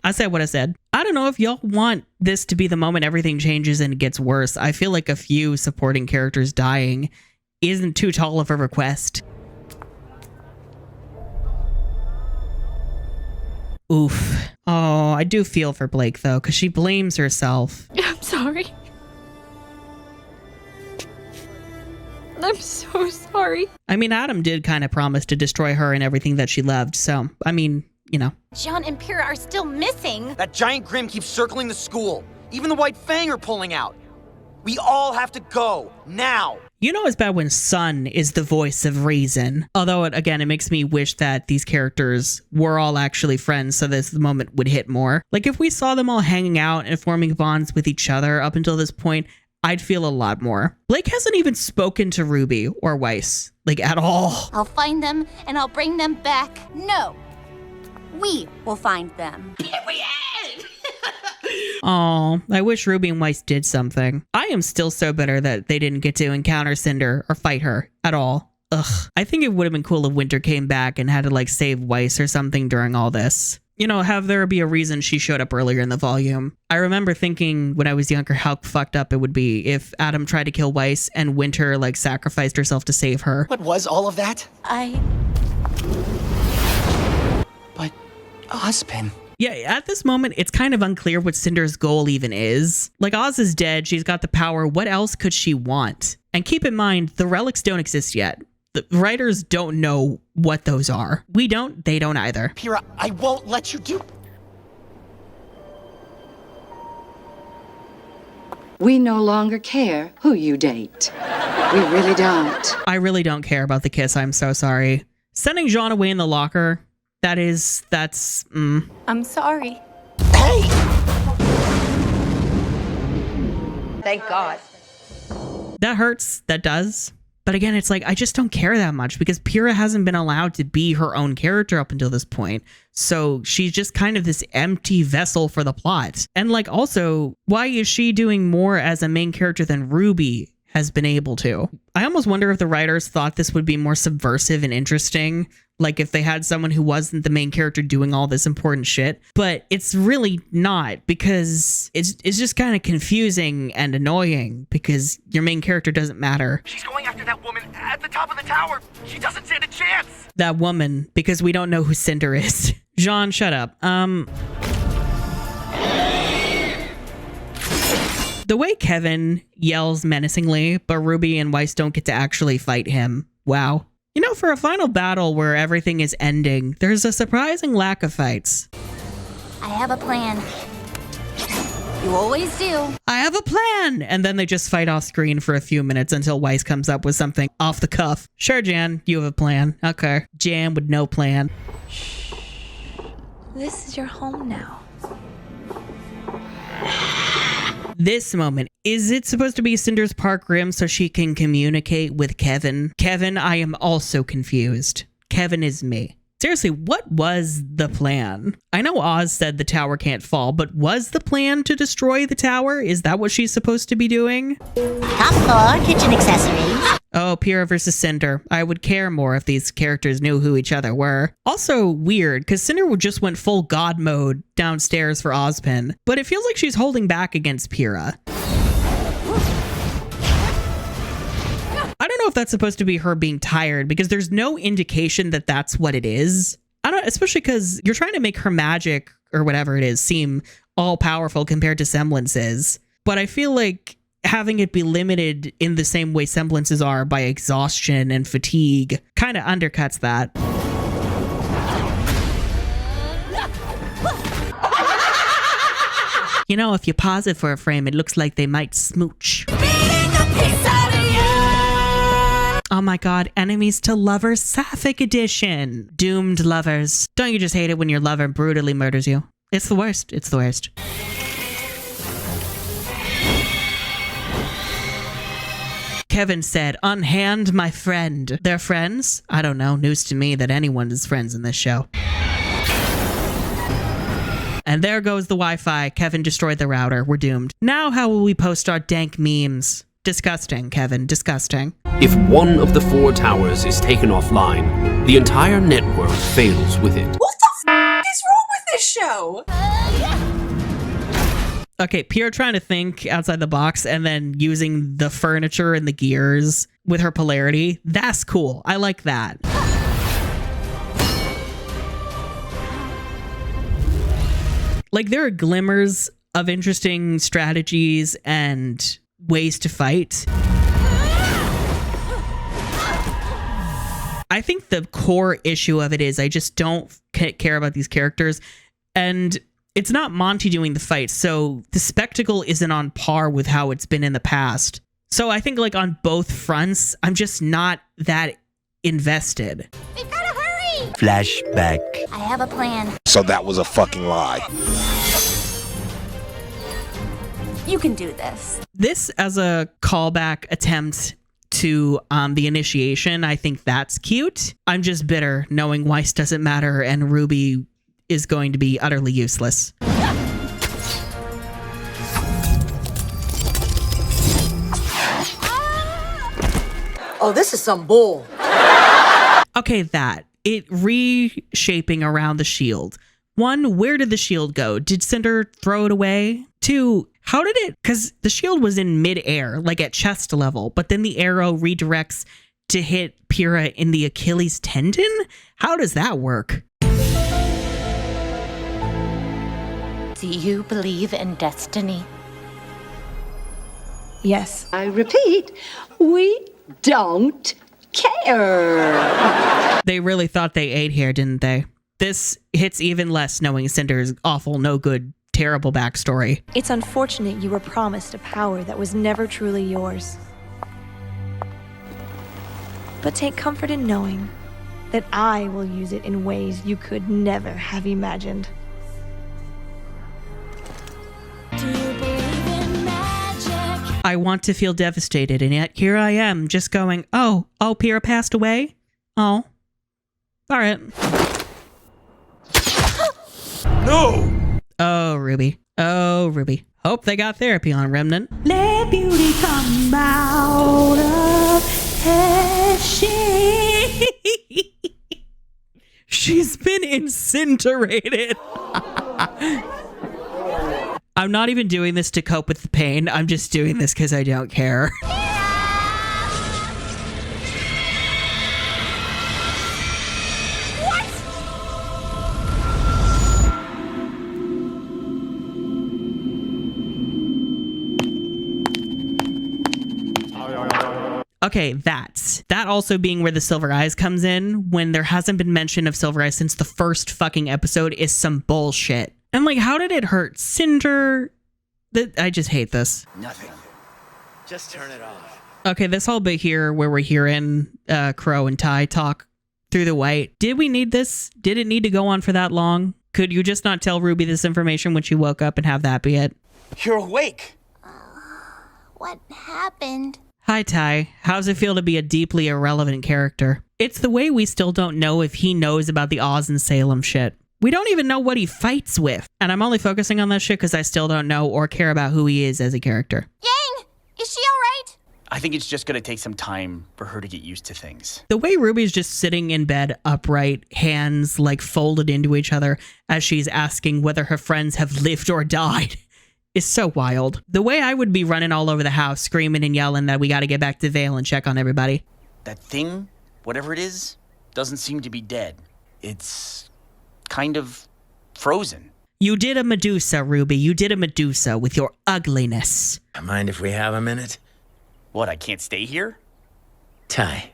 I said what I said. I don't know if y'all want this to be the moment everything changes and it gets worse. I feel like a few supporting characters dying isn't too tall of a request. Oof. Oh, I do feel for Blake though, because she blames herself. I'm sorry. I'm so sorry. I mean, Adam did kind of promise to destroy her and everything that she loved, so, I mean, you know. John and Pyrrha are still missing. That giant Grim keeps circling the school. Even the White Fang are pulling out. We all have to go, now. You know it's bad when Sun is the voice of reason. Although, again, it makes me wish that these characters were all actually friends so this moment would hit more. Like, if we saw them all hanging out and forming bonds with each other up until this point, I'd feel a lot more. Blake hasn't even spoken to RWBY or Weiss, like, at all. I'll find them and I'll bring them back. No. We will find them. Period! Aw, I wish RWBY and Weiss did something. I am still so bitter that they didn't get to encounter Cinder or fight her at all. Ugh. I think it would have been cool if Winter came back and had to, like, save Weiss or something during all this. You know, have there be a reason she showed up earlier in the volume. I remember thinking when I was younger how fucked up it would be if Adam tried to kill Weiss and Winter, like, sacrificed herself to save her. What was all of that? But Ozpin. Yeah, at this moment, it's kind of unclear what Cinder's goal even is. Like, Oz is dead, she's got the power, what else could she want? And keep in mind, the relics don't exist yet. The writers don't know what those are. We don't, they don't either. Pyrrha, I won't let you do... We no longer care who you date. We really don't. I really don't care about the kiss, I'm so sorry. Sending Jean away in the locker, that's... I'm sorry. Hey! Thank God. That hurts, that does. But again, it's like, I just don't care that much because Pyrrha hasn't been allowed to be her own character up until this point. So she's just kind of this empty vessel for the plot. And like, also, why is she doing more as a main character than RWBY has been able to? I almost wonder if the writers thought this would be more subversive and interesting. Like if they had someone who wasn't the main character doing all this important shit. But it's really not, because it's just kind of confusing and annoying because your main character doesn't matter. She's going after that woman at the top of the tower. She doesn't stand a chance. That woman, because we don't know who Cinder is. Jean, shut up. The way Kevin yells menacingly, but RWBY and Weiss don't get to actually fight him. Wow. You know, for a final battle where everything is ending, there's a surprising lack of fights. I have a plan. You always do. I have a plan! And then they just fight off screen for a few minutes until Weiss comes up with something off the cuff. Sure, Jan, you have a plan. Okay. Jan with no plan. This is your home now. This moment, is it supposed to be Cinder's Park Rim so she can communicate with Kevin? Kevin, I am also confused. Kevin is me. Seriously, what was the plan? I know Oz said the tower can't fall, but was the plan to destroy the tower? Is that what she's supposed to be doing? Top floor, kitchen accessories. Oh, Pyrrha versus Cinder. I would care more if these characters knew who each other were. Also weird, because Cinder just went full god mode downstairs for Ozpin, but it feels like she's holding back against Pyrrha. I don't know if that's supposed to be her being tired, because there's no indication that that's what it is. Especially because you're trying to make her magic, or whatever it is, seem all-powerful compared to semblances. But I feel like having it be limited in the same way semblances are by exhaustion and fatigue kind of undercuts that. You know, if you pause it for a frame, it looks like they might smooch. Oh my god, enemies to lovers sapphic edition. Doomed lovers. Don't you just hate it when your lover brutally murders you? It's the worst. It's the worst. Kevin said, unhand my friend. They're friends? I don't know. News to me that anyone is friends in this show. And there goes the Wi-Fi. Kevin destroyed the router. We're doomed. Now how will we post our dank memes? Disgusting, Kevin. Disgusting. If one of the 4 towers is taken offline, the entire network fails with it. What the f*** is wrong with this show? Okay, Pyrrha trying to think outside the box and then using the furniture and the gears with her polarity. That's cool. I like that. Like, there are glimmers of interesting strategies and ways to fight. I think the core issue of it is I just don't care about these characters. And it's not Monty doing the fight, so the spectacle isn't on par with how it's been in the past. So I think, like, on both fronts, I'm just not that invested. We've gotta hurry! Flashback. I have a plan. So that was a fucking lie. You can do this. This as a callback attempt to the initiation, I think that's cute. I'm just bitter knowing Weiss doesn't matter and RWBY is going to be utterly useless. Oh, this is some bull. Okay, that. It reshaping around the shield. 1, where did the shield go? Did Cinder throw it away? 2, how did it? Because the shield was in midair, like at chest level, but then the arrow redirects to hit Pyrrha in the Achilles tendon? How does that work? Do you believe in destiny? Yes. I repeat, we don't care. They really thought they ate here, didn't they? This hits even less knowing Cinder's awful, no good, terrible backstory. It's unfortunate you were promised a power that was never truly yours. But take comfort in knowing that I will use it in ways you could never have imagined. I want to feel devastated, and yet here I am, just going, oh, Pyrrha passed away? Oh. All right. No! Oh, RWBY. Oh, RWBY. Hope they got therapy on Remnant. Let beauty come out of her shade. She's been incinerated. I'm not even doing this to cope with the pain. I'm just doing this because I don't care. Okay, that also being where the Silver Eyes comes in, when there hasn't been mention of Silver Eyes since the first fucking episode, is some bullshit. And like, how did it hurt Cinder? I just hate this. Nothing. Just turn it off. Okay, this whole bit here where we're hearing Crow and Ty talk through the white. Did we need this? Did it need to go on for that long? Could you just not tell RWBY this information when she woke up and have that be it? You're awake. What happened? Hi, Ty. How's it feel to be a deeply irrelevant character? It's the way we still don't know if he knows about the Oz and Salem shit. We don't even know what he fights with. And I'm only focusing on that shit because I still don't know or care about who he is as a character. Yang! Is she alright? I think it's just gonna take some time for her to get used to things. The way Ruby's just sitting in bed upright, hands like folded into each other as she's asking whether her friends have lived or died is so wild. The way I would be running all over the house screaming and yelling that we gotta get back to Vale and check on everybody. That thing, whatever it is, doesn't seem to be dead. It's kind of frozen. You did a Medusa, Ruby. You did a Medusa with your ugliness. Mind if we have a minute? What, I can't stay here? Ty,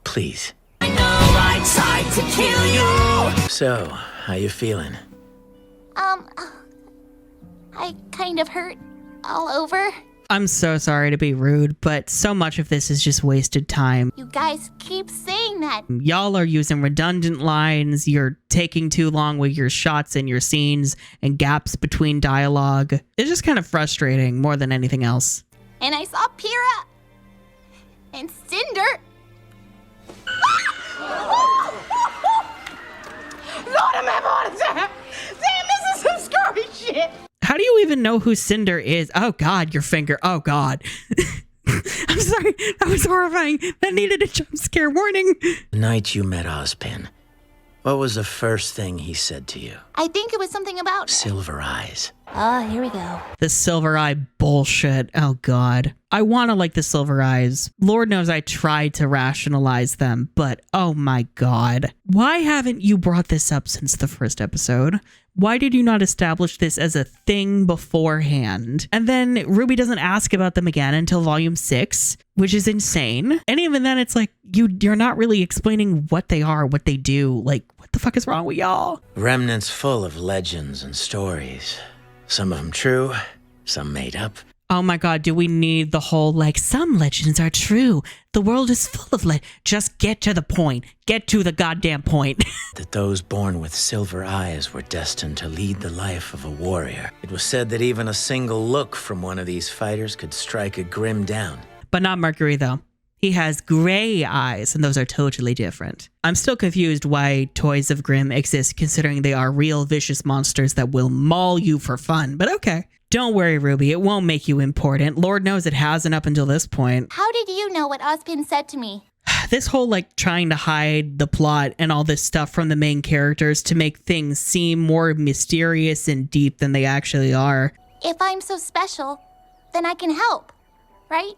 please. I know I tried to kill you. So, how you feeling? I kind of hurt all over. I'm so sorry to be rude, but so much of this is just wasted time. You guys keep saying that. Y'all are using redundant lines. You're taking too long with your shots and your scenes and gaps between dialogue. It's just kind of frustrating more than anything else. And I saw Pyrrha and Cinder. Damn, this is some scary shit. How do you even know who Cinder is? Oh God, your finger. Oh God. I'm sorry. That was horrifying. That needed a jump scare warning. The night you met Ozpin, what was the first thing he said to you? I think it was something about Silver eyes. Oh, here we go. The silver eye bullshit. Oh God. I want to like the silver eyes. Lord knows I tried to rationalize them, but oh my God. Why haven't you brought this up since the first episode? Why did you not establish this as a thing beforehand? And then RWBY doesn't ask about them again until volume 6, which is insane. And even then it's like, you're not really explaining what they are, what they do. Like, what the fuck is wrong with y'all? Remnants full of legends and stories. Some of them true, some made up. Oh my God, do we need the whole, like, some legends are true. The world is full of just get to the point. Get to the goddamn point. That those born with silver eyes were destined to lead the life of a warrior. It was said that even a single look from one of these fighters could strike a Grimm down. But not Mercury, though. He has gray eyes, and those are totally different. I'm still confused why Toys of Grimm exist, considering they are real vicious monsters that will maul you for fun, but okay. Don't worry, RWBY, it won't make you important. Lord knows it hasn't up until this point. How did you know what Ozpin said to me? This whole, like, trying to hide the plot and all this stuff from the main characters to make things seem more mysterious and deep than they actually are. If I'm so special, then I can help, right?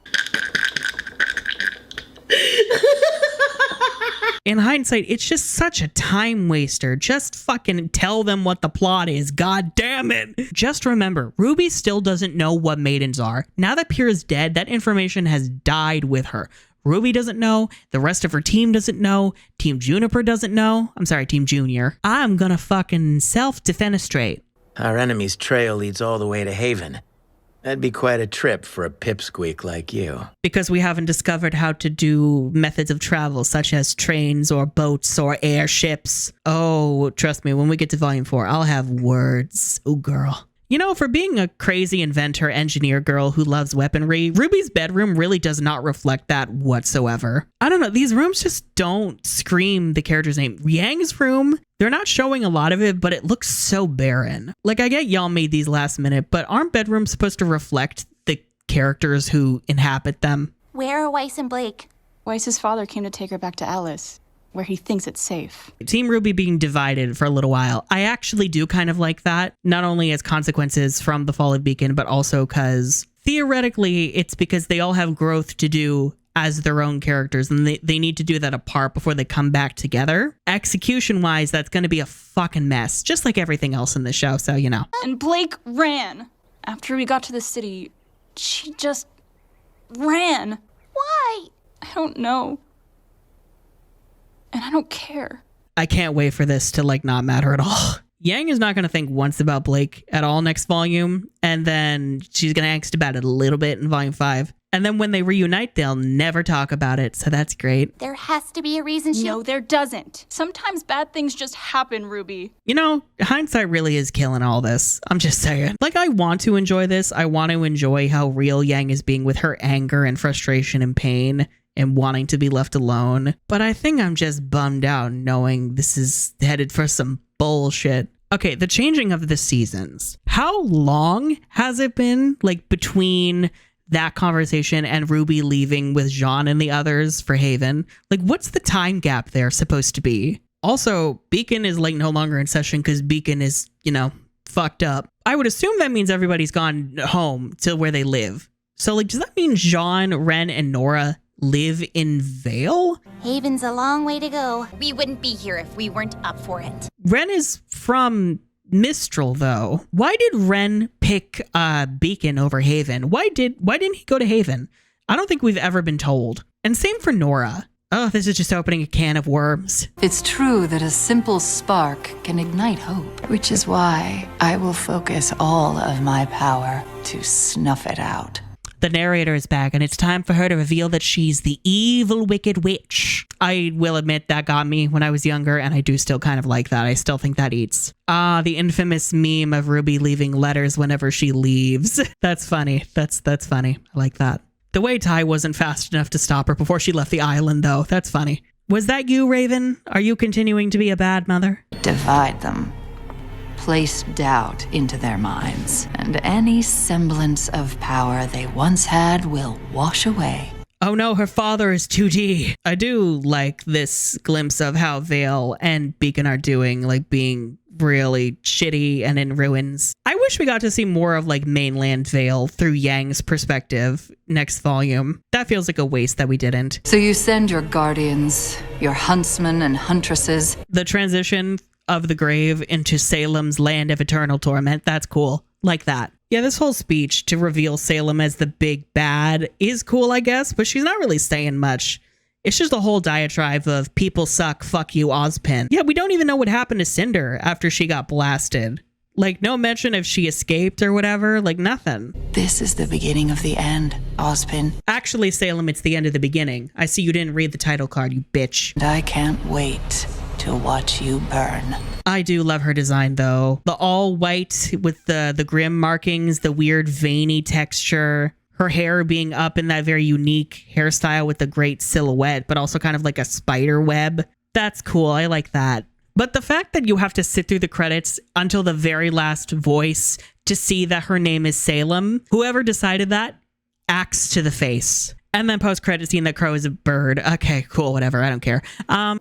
In hindsight, it's just such a time waster. Just fucking tell them what the plot is. God damn it. Just remember, RWBY still doesn't know what maidens are. Now that Pyrrha's dead, that information has died with her. RWBY doesn't know. The rest of her team doesn't know. Team Juniper doesn't know. I'm sorry, Team Junior. I'm gonna fucking self-defenestrate. Our enemy's trail leads all the way to Haven. That'd be quite a trip for a pipsqueak like you. Because we haven't discovered how to do methods of travel, such as trains or boats or airships. Oh, trust me, when we get to Volume 4, I'll have words. Oh, girl. You know, for being a crazy inventor, engineer girl who loves weaponry, RWBY's bedroom really does not reflect that whatsoever. I don't know, these rooms just don't scream the character's name. Yang's room, they're not showing a lot of it, but it looks so barren. Like, I get y'all made these last minute, but aren't bedrooms supposed to reflect the characters who inhabit them? Where are Weiss and Blake? Weiss's father came to take her back to Alice, where he thinks it's safe. Team RWBY being divided for a little while. I actually do kind of like that, not only as consequences from the fall of Beacon, but also because theoretically it's because they all have growth to do as their own characters, and they need to do that apart before they come back together. Execution-wise, that's going to be a fucking mess, just like everything else in the show, so you know. And Blake ran. After we got to the city, she just ran. Why? I don't know. And I don't care. I can't wait for this to, like, not matter at all. Yang is not going to think once about Blake at all next volume, and then she's going to angst about it a little bit in Volume 5. And then when they reunite, they'll never talk about it. So that's great. There has to be a reason she... No, there doesn't. Sometimes bad things just happen, Ruby. You know, hindsight really is killing all this. I'm just saying. Like, I want to enjoy this. I want to enjoy how real Yang is being with her anger and frustration and pain and wanting to be left alone. But I think I'm just bummed out knowing this is headed for some bullshit. Okay, the changing of the seasons. How long has it been, like, between that conversation and Ruby leaving with Jean and the others for Haven? Like, what's the time gap there supposed to be? Also, Beacon is, like, no longer in session because Beacon is, you know, fucked up. I would assume that means everybody's gone home to where they live. So, like, does that mean Jean, Ren, and Nora live in Vale? Haven's a long way to go. We wouldn't be here if we weren't up for it. Ren is from Mistral, though. Why did Ren pick Beacon over Haven? Why didn't he go to Haven? I don't think we've ever been told. And same for Nora. Oh, this is just opening a can of worms. It's true that a simple spark can ignite hope, which is why I will focus all of my power to snuff it out. The narrator is back, and it's time for her to reveal that she's the evil, wicked witch. I will admit that got me when I was younger, and I do still kind of like that. I still think that eats. Ah, the infamous meme of Ruby leaving letters whenever she leaves. That's funny. That's funny. I like that. The way Ty wasn't fast enough to stop her before she left the island, though. That's funny. Was that you, Raven? Are you continuing to be a bad mother? Divide them. Place doubt into their minds, and any semblance of power they once had will wash away. Oh no, her father is 2D. I do like this glimpse of how Vale and Beacon are doing, like being really shitty and in ruins. I wish we got to see more of like mainland Vale through Yang's perspective next volume. That feels like a waste that we didn't. So you send your guardians, your huntsmen and huntresses. The transition of the grave into Salem's land of eternal torment. That's cool. Like that. Yeah, this whole speech to reveal Salem as the big bad is cool, I guess, but she's not really saying much. It's just a whole diatribe of people suck, fuck you, Ozpin. Yeah, we don't even know what happened to Cinder after she got blasted. Like, no mention if she escaped or whatever, like nothing. This is the beginning of the end, Ozpin. Actually, Salem, it's the end of the beginning. I see you didn't read the title card, you bitch. And I can't wait to watch you burn. I do love her design, though. The all white with the grim markings, the weird veiny texture, her hair being up in that very unique hairstyle with the great silhouette, but also kind of like a spider web. That's cool. I like that. But the fact that you have to sit through the credits until the very last voice to see that her name is Salem, whoever decided that, axe to the face. And then post-credit scene that Crow is a bird. Okay, cool, whatever. I don't care. I'm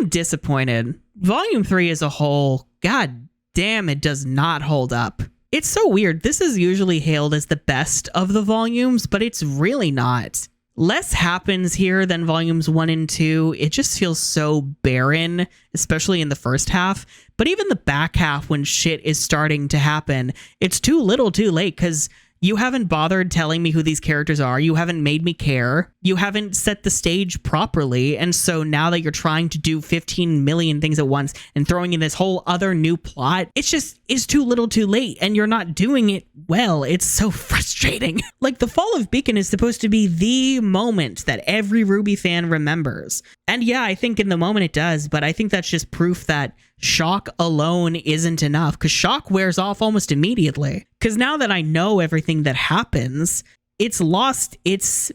disappointed. Volume 3 as a whole, god damn, it does not hold up. It's so weird. This is usually hailed as the best of the volumes, but it's really not. Less happens here than volumes 1 and 2. It just feels so barren, especially in the first half. But even the back half, when shit is starting to happen, it's too little too late, because you haven't bothered telling me who these characters are. You haven't made me care. You haven't set the stage properly. And so now that you're trying to do 15 million things at once and throwing in this whole other new plot, it's too little too late, and you're not doing it well. It's so frustrating. Like, the fall of Beacon is supposed to be the moment that every RWBY fan remembers. And yeah, I think in the moment it does, but I think that's just proof that shock alone isn't enough, because shock wears off almost immediately. Because now that I know everything that happens, it's lost its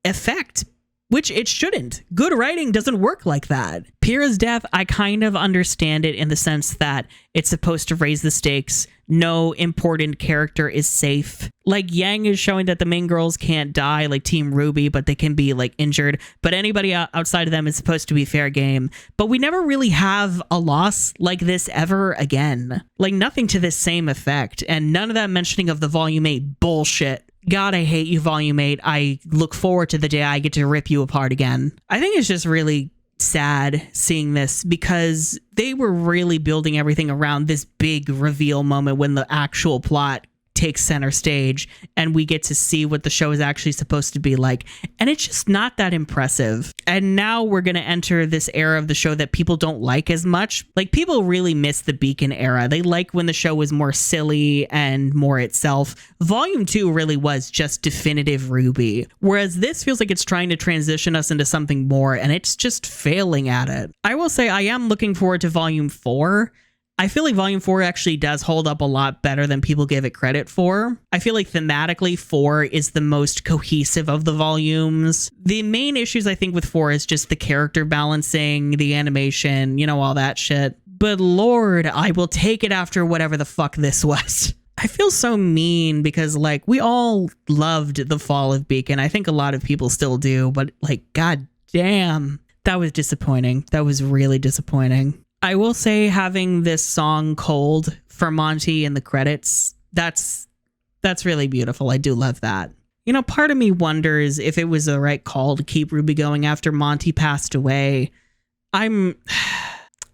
effect, which it shouldn't. Good writing doesn't work like that. Pyrrha's death, I kind of understand it in the sense that it's supposed to raise the stakes. No important character is safe. Like, Yang is showing that the main girls can't die, like Team RWBY, but they can be like injured. But anybody outside of them is supposed to be fair game. But we never really have a loss like this ever again. Like, nothing to this same effect. And none of that mentioning of the Volume 8 bullshit. God, I hate you, Volume 8. I look forward to the day I get to rip you apart again. I think it's just really sad seeing this, because they were really building everything around this big reveal moment when the actual plot takes center stage and we get to see what the show is actually supposed to be like. And it's just not that impressive. And now we're going to enter this era of the show that people don't like as much. Like, people really miss the Beacon era. They like when the show was more silly and more itself. Volume 2 really was just definitive RWBY, whereas this feels like it's trying to transition us into something more, and it's just failing at it. I will say I am looking forward to Volume 4. I feel like Volume 4 actually does hold up a lot better than people give it credit for. I feel like thematically 4 is the most cohesive of the volumes. The main issues I think with 4 is just the character balancing, the animation, you know, all that shit. But Lord, I will take it after whatever the fuck this was. I feel so mean because, like, we all loved the fall of Beacon. I think a lot of people still do, but, like, god damn, that was disappointing. That was really disappointing. I will say having this song Cold for Monty in the credits, that's really beautiful. I do love that. You know, part of me wonders if it was the right call to keep RWBY going after Monty passed away. I'm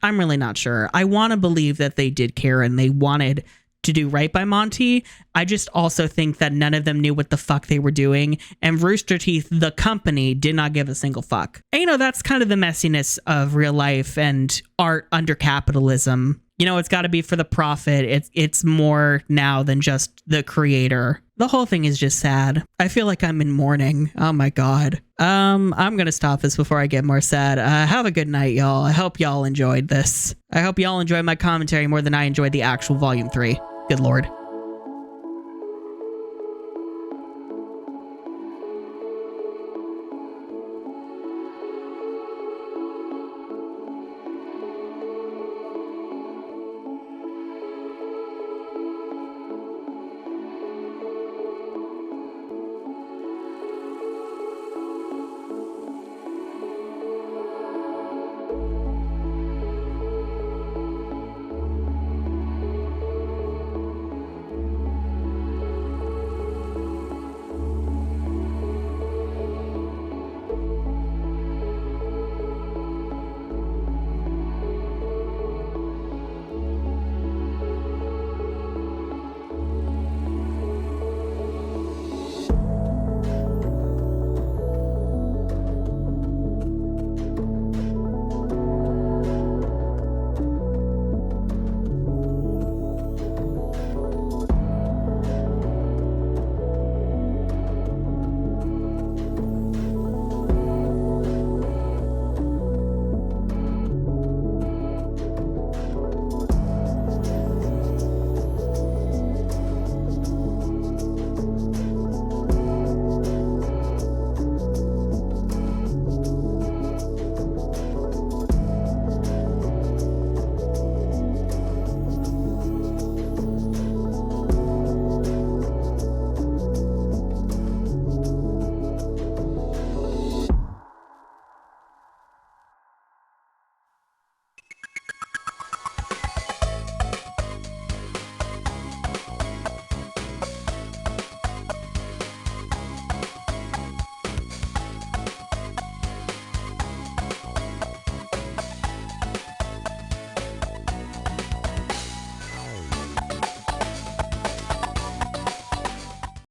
really not sure. I want to believe that they did care and they wanted to do right by Monty. I just also think that none of them knew what the fuck they were doing, and Rooster Teeth, the company, did not give a single fuck. And, you know, that's kind of the messiness of real life and art under capitalism. You know, it's got to be for the profit. It's more now than just the creator. The whole thing is just sad. I feel like I'm in mourning. Oh my god. I'm gonna stop this before I get more sad. Have a good night, y'all. I hope y'all enjoyed this. I hope y'all enjoyed my commentary more than I enjoyed the actual Volume 3. Good lord.